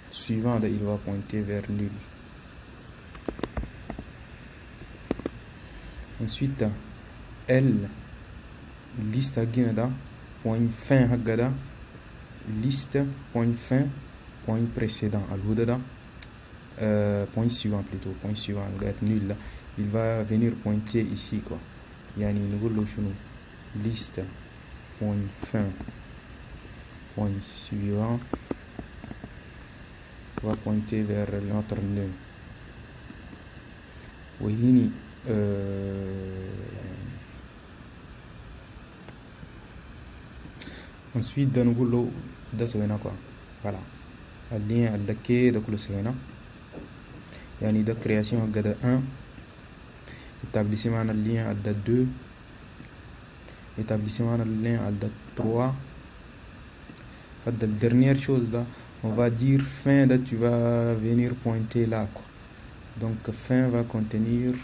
suivant, il va pointer vers nul. Ensuite, L, liste agenda, point fin agada, liste, point fin, point précédent. Al-Huda, point suivant plutôt, point suivant, il va être nul là. Il va venir pointer ici quoi. Yani nous liste, point fin, point suivant, va pointer vers notre nœud. Oui, ensuite dans le lot de quoi. Voilà. Le lien de quai de Kulosevena. Yani de création de 1. Établissement de lien de 2. Établissement de lien de 3. La dernière chose là, on va dire fin de tu vas venir pointer là quoi. Donc fin va contenir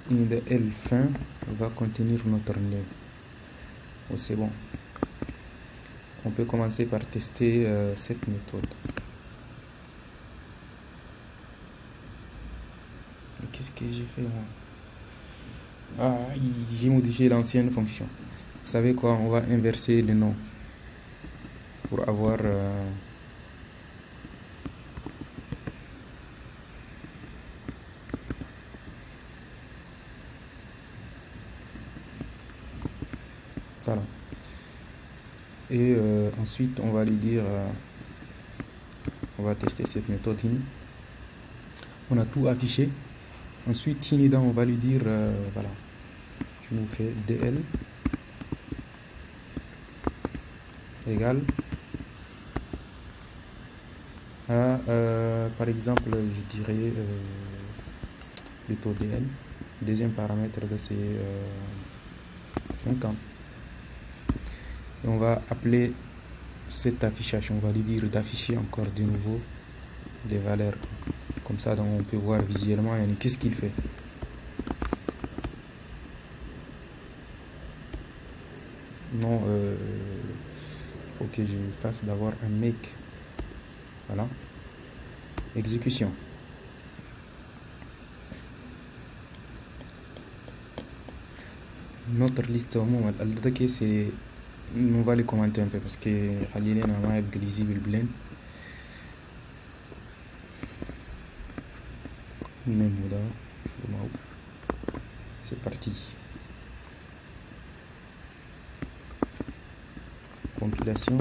une de L fin va contenir notre nœud. Oh, c'est bon. On peut commencer par tester cette méthode. Qu'est-ce que j'ai fait moi? Ah, j'ai modifié l'ancienne fonction. Vous savez quoi? On va inverser le nom pour avoir voilà. Et ensuite on va lui dire on va tester cette méthode. On a tout affiché. Ensuite on va lui dire voilà, je nous fais dl égale à par exemple je dirais plutôt dl, deuxième paramètre de ces 50. Et on va appeler cet affichage, on va lui dire d'afficher encore de nouveau les valeurs. Comme ça, donc, on peut voir visuellement qu'est-ce qu'il fait. Non, faut que je fasse d'abord un make. Voilà. Exécution. Notre liste au moment, c'est on va les commenter un peu parce que Khalilien a lisible blend. Même là, c'est parti. Compilation.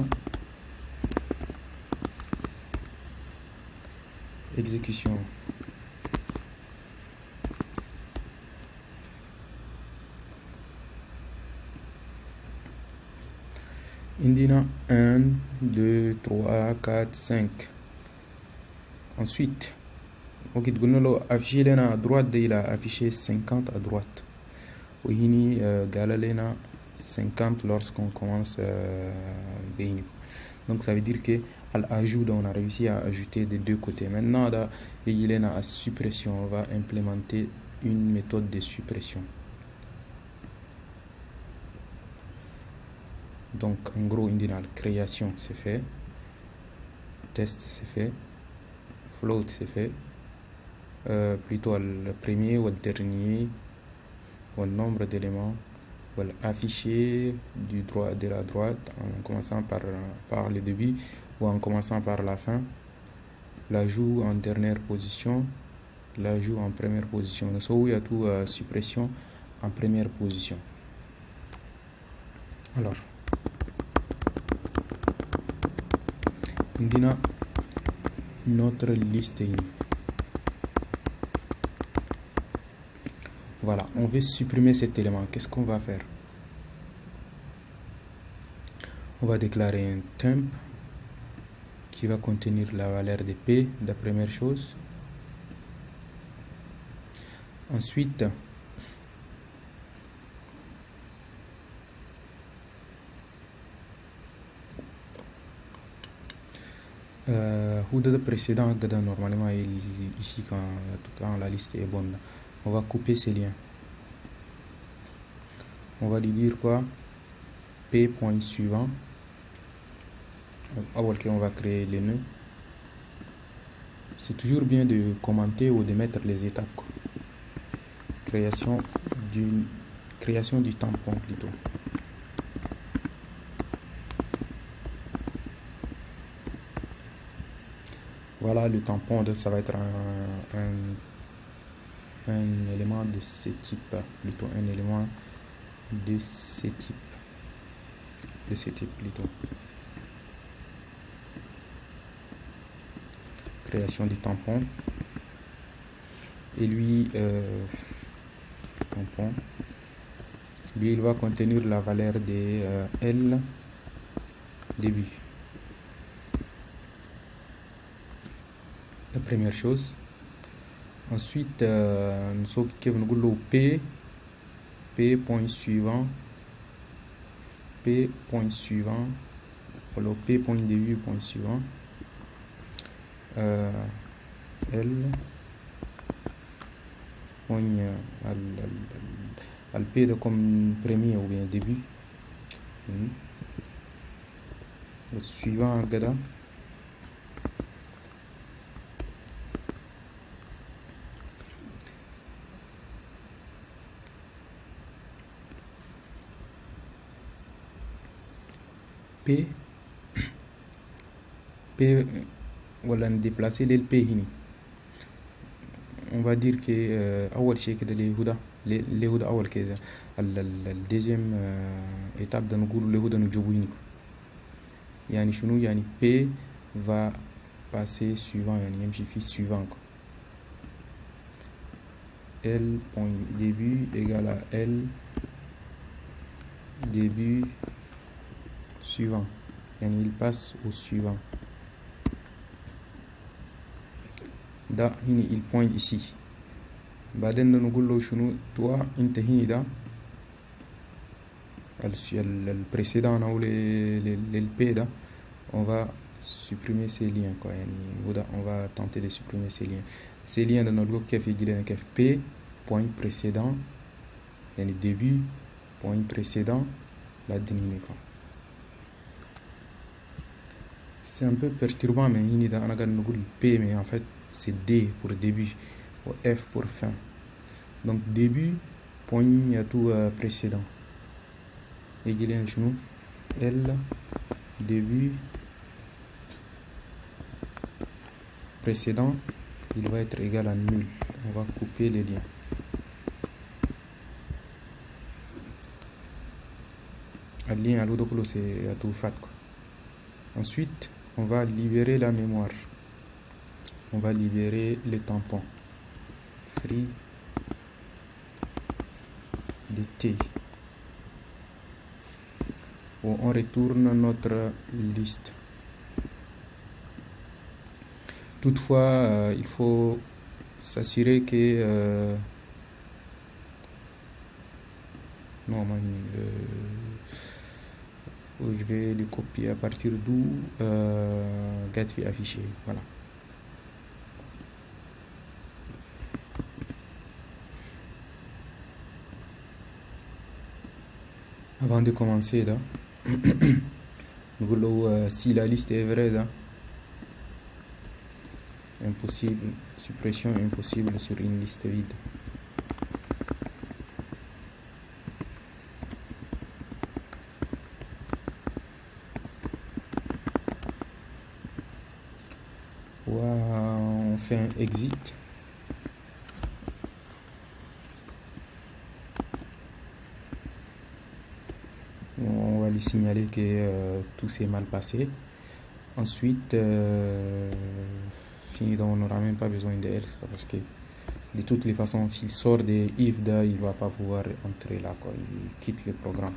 Exécution. Indina 1, 2, 3, 4, 5. Ensuite, ok, affiché à droite, il a affiché 50 à droite. Oui, Galalena 50 lorsqu'on commence Béni. Donc ça veut dire que à l'ajout, on a réussi à ajouter des deux côtés. Maintenant, là, il est à suppression. On va implémenter une méthode de suppression. Donc en gros, indinal création c'est fait, test c'est fait, float c'est fait, plutôt le premier ou le dernier, ou le nombre d'éléments, ou l'afficher du droit de la droite en commençant par le début ou en commençant par la fin, l'ajout en dernière position, l'ajout en première position. Donc il y a tout suppression en première position. Alors indina notre liste. Voilà, on veut supprimer cet élément. Qu'est-ce qu'on va faire? On va déclarer un temp qui va contenir la valeur de P, la première chose. Ensuite, le précédent, normalement, ici, quand la liste est bonne, on va couper ces liens. On va lui dire quoi? P point suivant. On va créer les nœuds. C'est toujours bien de commenter ou de mettre les étapes, quoi. Création du tampon plutôt. Voilà, le tampon, ça va être un élément de ce type, plutôt un élément de ce type. De ce type plutôt. Création du tampon. Et lui, tampon. Lui, il va contenir la valeur de L début. La première chose. Ensuite, nous avons P point suivant. P point suivant. Alors, P point début point suivant. L point al P de comme premier ou bien début. Le suivant gada. P voilà, déplacer l'LP hini. On va dire que أول شيء كده اللي هو ده أول كده الديزيم étape ده نقول اللي هو ده نجيبه هنا. يعني شنو؟ يعني P va passer suivant، يعني يمشي في suivant quoi. L point début égale à L début suivant، يعني il passe au suivant. ده هنا il pointe ici. بعدين نقول له شنو؟ toi انت هنا ده البريسيدent او l'LP ده on va supprimer ces liens quoi. يعني on va tenter de supprimer ces liens. Ces liens ده نقول كيف يجي لنا كيف P point précédent يعني début point précédent la dernière quoi. C'est un peu perturbant mais هنا ده انا قاعد نقول P mais en fait c'est D pour début ou F pour fin. Donc début point à tout précédent. Et il y a L début précédent, il va être égal à nul. On va couper les liens. Le lien à l'autre c'est à tout fait. Ensuite, on va libérer la mémoire. On va libérer les tampons. Free de T. Où on retourne notre liste. Toutefois, il faut s'assurer que non, je vais le copier à partir d'où Gatfi affiché. Voilà. Avant de commencer là, si la liste est vraie là, impossible, suppression impossible sur une liste vide. On fait un exit. On va lui signaler que tout s'est mal passé. Ensuite, fini, donc on n'aura même pas besoin de else, parce que de toutes les façons, s'il sort de if da, il va pas pouvoir entrer là, quoi. Il quitte le programme.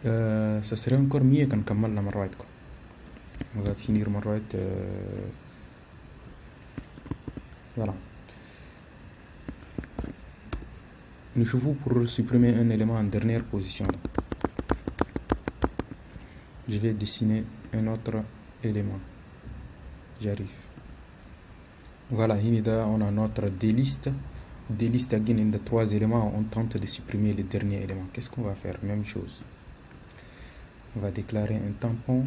Ça serait encore mieux qu'on كمل مرة واحدة, quoi. On va finir مرة واحدة. Voilà. Nous chevaux pour supprimer un élément en dernière position. Je vais dessiner un autre élément. J'arrive. Voilà, on a notre déliste. Déliste again, de 3 éléments, on tente de supprimer le dernier élément. Qu'est-ce qu'on va faire? Même chose. On va déclarer un tampon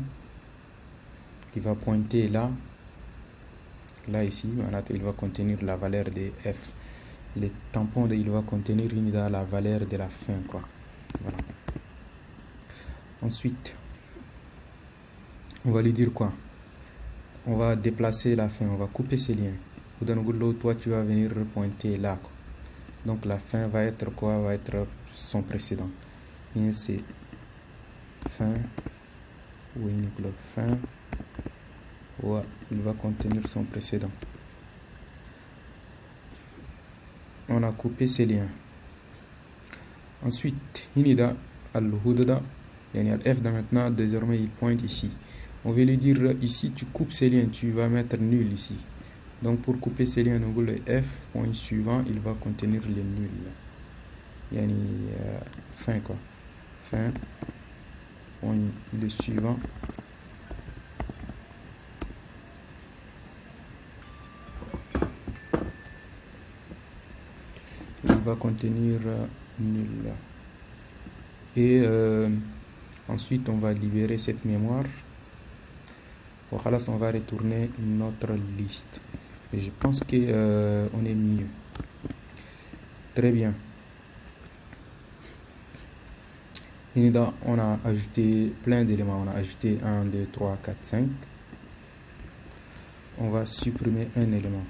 qui va pointer là. Là ici, il va contenir la valeur de f. Le tampon, il va contenir la valeur de la fin, quoi. Voilà. Ensuite, on va lui dire quoi? On va déplacer la fin, on va couper ces liens. Toi, tu vas venir pointer là, quoi. Donc la fin va être quoi? Va être son précédent. Et c'est fin. Oui, fin. Ouais, il va contenir son précédent. On a coupé ces liens. Ensuite, Inida al-Hudada, al-F maintenant, désormais il pointe ici. On va lui dire ici, tu coupes ces liens, tu vas mettre nul ici. Donc pour couper ces liens, le F, point suivant, il va contenir le nul. Fin, quoi. Fin, point de suivant. Il va contenir nul. Et ensuite, on va libérer cette mémoire. Voilà, on va retourner notre liste. Et je pense que on est mieux. Très bien. Et là, on a ajouté plein d'éléments. On a ajouté 1, 2, 3, 4, 5. On va supprimer un élément.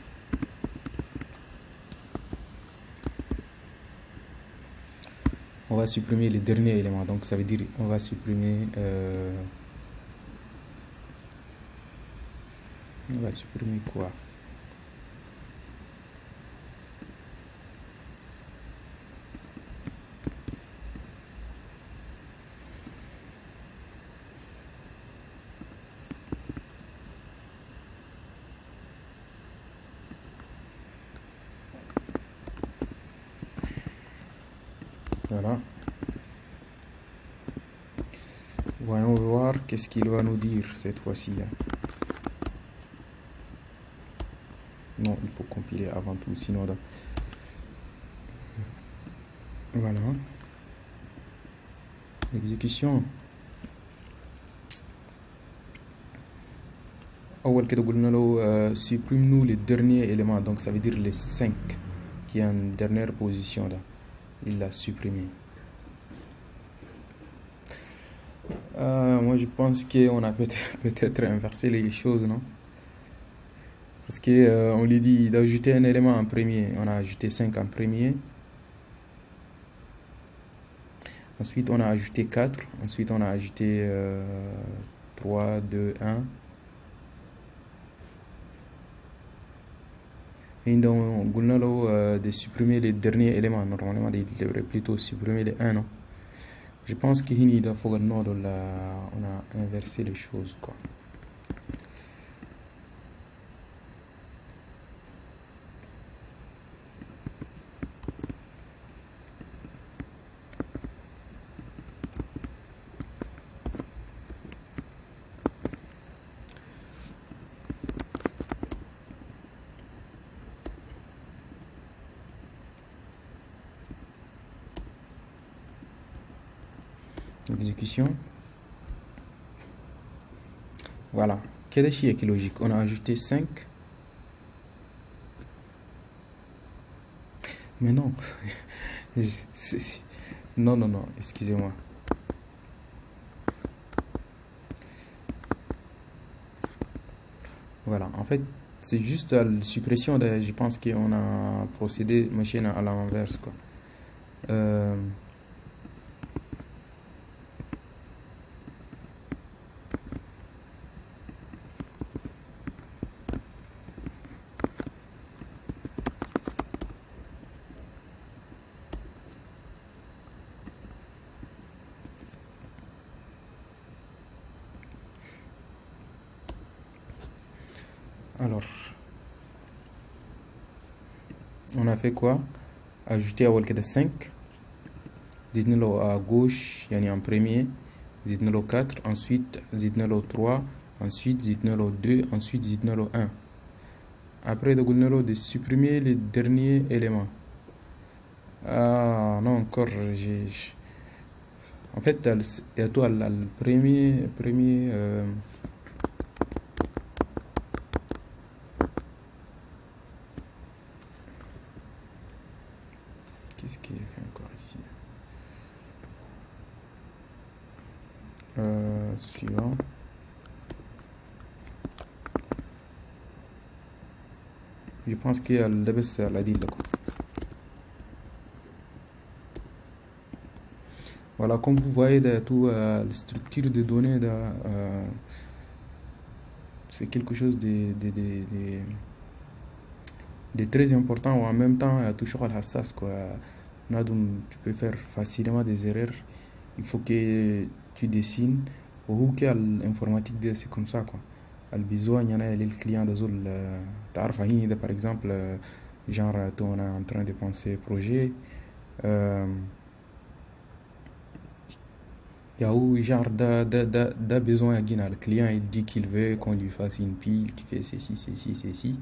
On va supprimer le dernier élément. Donc ça veut dire on va supprimer quoi? Voilà. Voyons voir qu'est-ce qu'il va nous dire cette fois-ci. Non, il faut compiler avant tout, sinon... Voilà. Exécution. Supprime-nous le dernier élément. Donc ça veut dire les 5 qui est en dernière position là. Il l'a supprimé. Moi je pense qu'on a peut-être inversé les choses, non? Parce que on lui dit d'ajouter un élément en premier. On a ajouté 5 en premier. Ensuite on a ajouté 4. Ensuite on a ajouté 3, 2, 1. Et donc on a de supprimer les derniers éléments. Normalement il devrait plutôt supprimer les 1, non? Je pense qu'il faut que on a inversé les choses, quoi. Exécution. Voilà. Quel est qui est logique? On a ajouté 5. Mais non. Non, excusez-moi. Voilà. En fait, c'est juste à la suppression de... Je pense qu'on a procédé machine à l'inverse, quoi. Alors, on a fait quoi? Ajouter à Walkeda 5. Zidnelo à gauche, yani en premier. Zidnelo 4. Ensuite, Zidnelo 3. Ensuite, Zidnelo 2. Ensuite, Zidnelo 1. Après, de supprimer les derniers éléments. Ah, non, encore, en fait, il y a tout le premier qu'est-ce qui est fait encore ici? Suivant. Je pense qu'il y a le début à la deal. Voilà, comme vous voyez, tout la structure de données, c'est quelque chose de très important. En même temps, il y a toujours le hassas, quoi. Tu peux faire facilement des erreurs. Il faut que tu dessines. Ou que l'informatique, c'est comme ça, quoi. Le besoin, il y en a les clients d'Azul. Par exemple, genre, on est en train de penser projet. Il y a où, genre, besoin, le client, il dit qu'il veut qu'on lui fasse une pile qui fait ceci.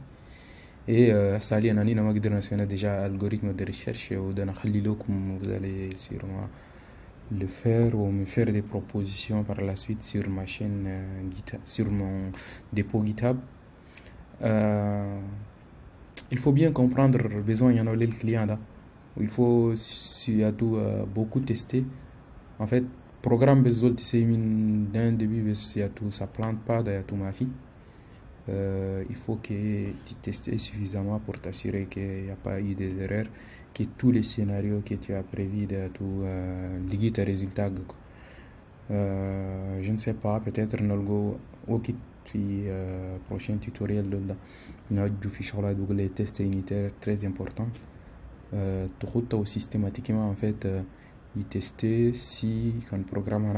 Et ça, il y a déjà algorithme de recherche ou vous allez sûrement le faire ou me faire des propositions par la suite sur ma chaîne GitHub, sur mon dépôt GitHub. Il faut bien comprendre le besoin, il y en a le client là. Il faut beaucoup tester. En fait, programme besoin d'un début, ça plante pas, il y a tout ma fille. Il faut que tu testes suffisamment pour t'assurer qu'il n'y a pas eu des erreurs, que tous les scénarios que tu as prévus de tout liguer tes résultats. Je ne sais pas, peut-être nous au prochain tutoriel là, les tests unitaires très important. Tout systématiquement en fait, il tester si quand le programme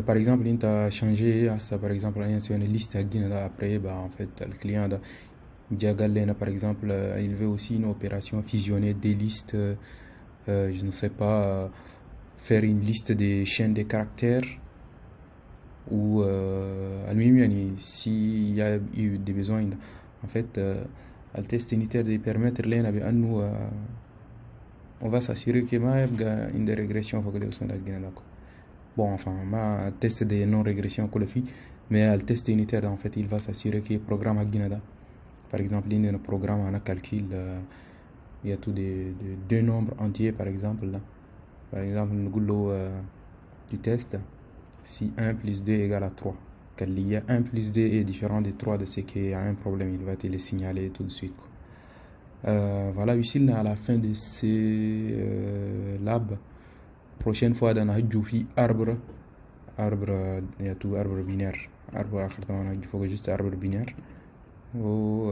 par exemple, il a changé à ça, par exemple, c'est une liste à Guinée après, bah, en fait, le client par exemple, il veut aussi une opération fusionner des listes, je ne sais pas, faire une liste des chaînes de caractères, ou s'il y a eu des besoins, en fait, le test unitaire de permettre à nous, on va s'assurer qu'il y a une régression pour que les bon, enfin, ma test de non-régression qu'on le fait, mais le test unitaire, en fait, il va s'assurer qu'il y a un programme à Guinada. Par exemple, il y a un programme en calcul, il y a tout deux nombres entiers, par exemple. Là. Par exemple, le goulot du test, si 1 plus 2 égale à 3, qu'il y a 1 plus 2 est différent de 3, de ce qu'il y a un problème, il va te le signaler tout de suite. Quoi. Voilà, ici, à la fin de ces labs, prochaine fois dans arbre il y a tout arbre binaire il faut juste arbre binaire ou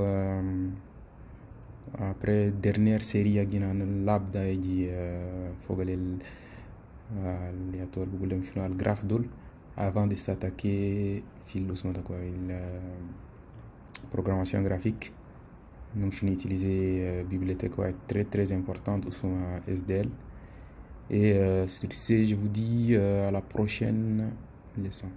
après dernière série il y a un lab il faut que il y a tout le graphe d'ol avant de s'attaquer programmation graphique. Donc je vais utiliser bibliothèque très très importante ou son SDL. Et sur ce, je vous dis à la prochaine leçon.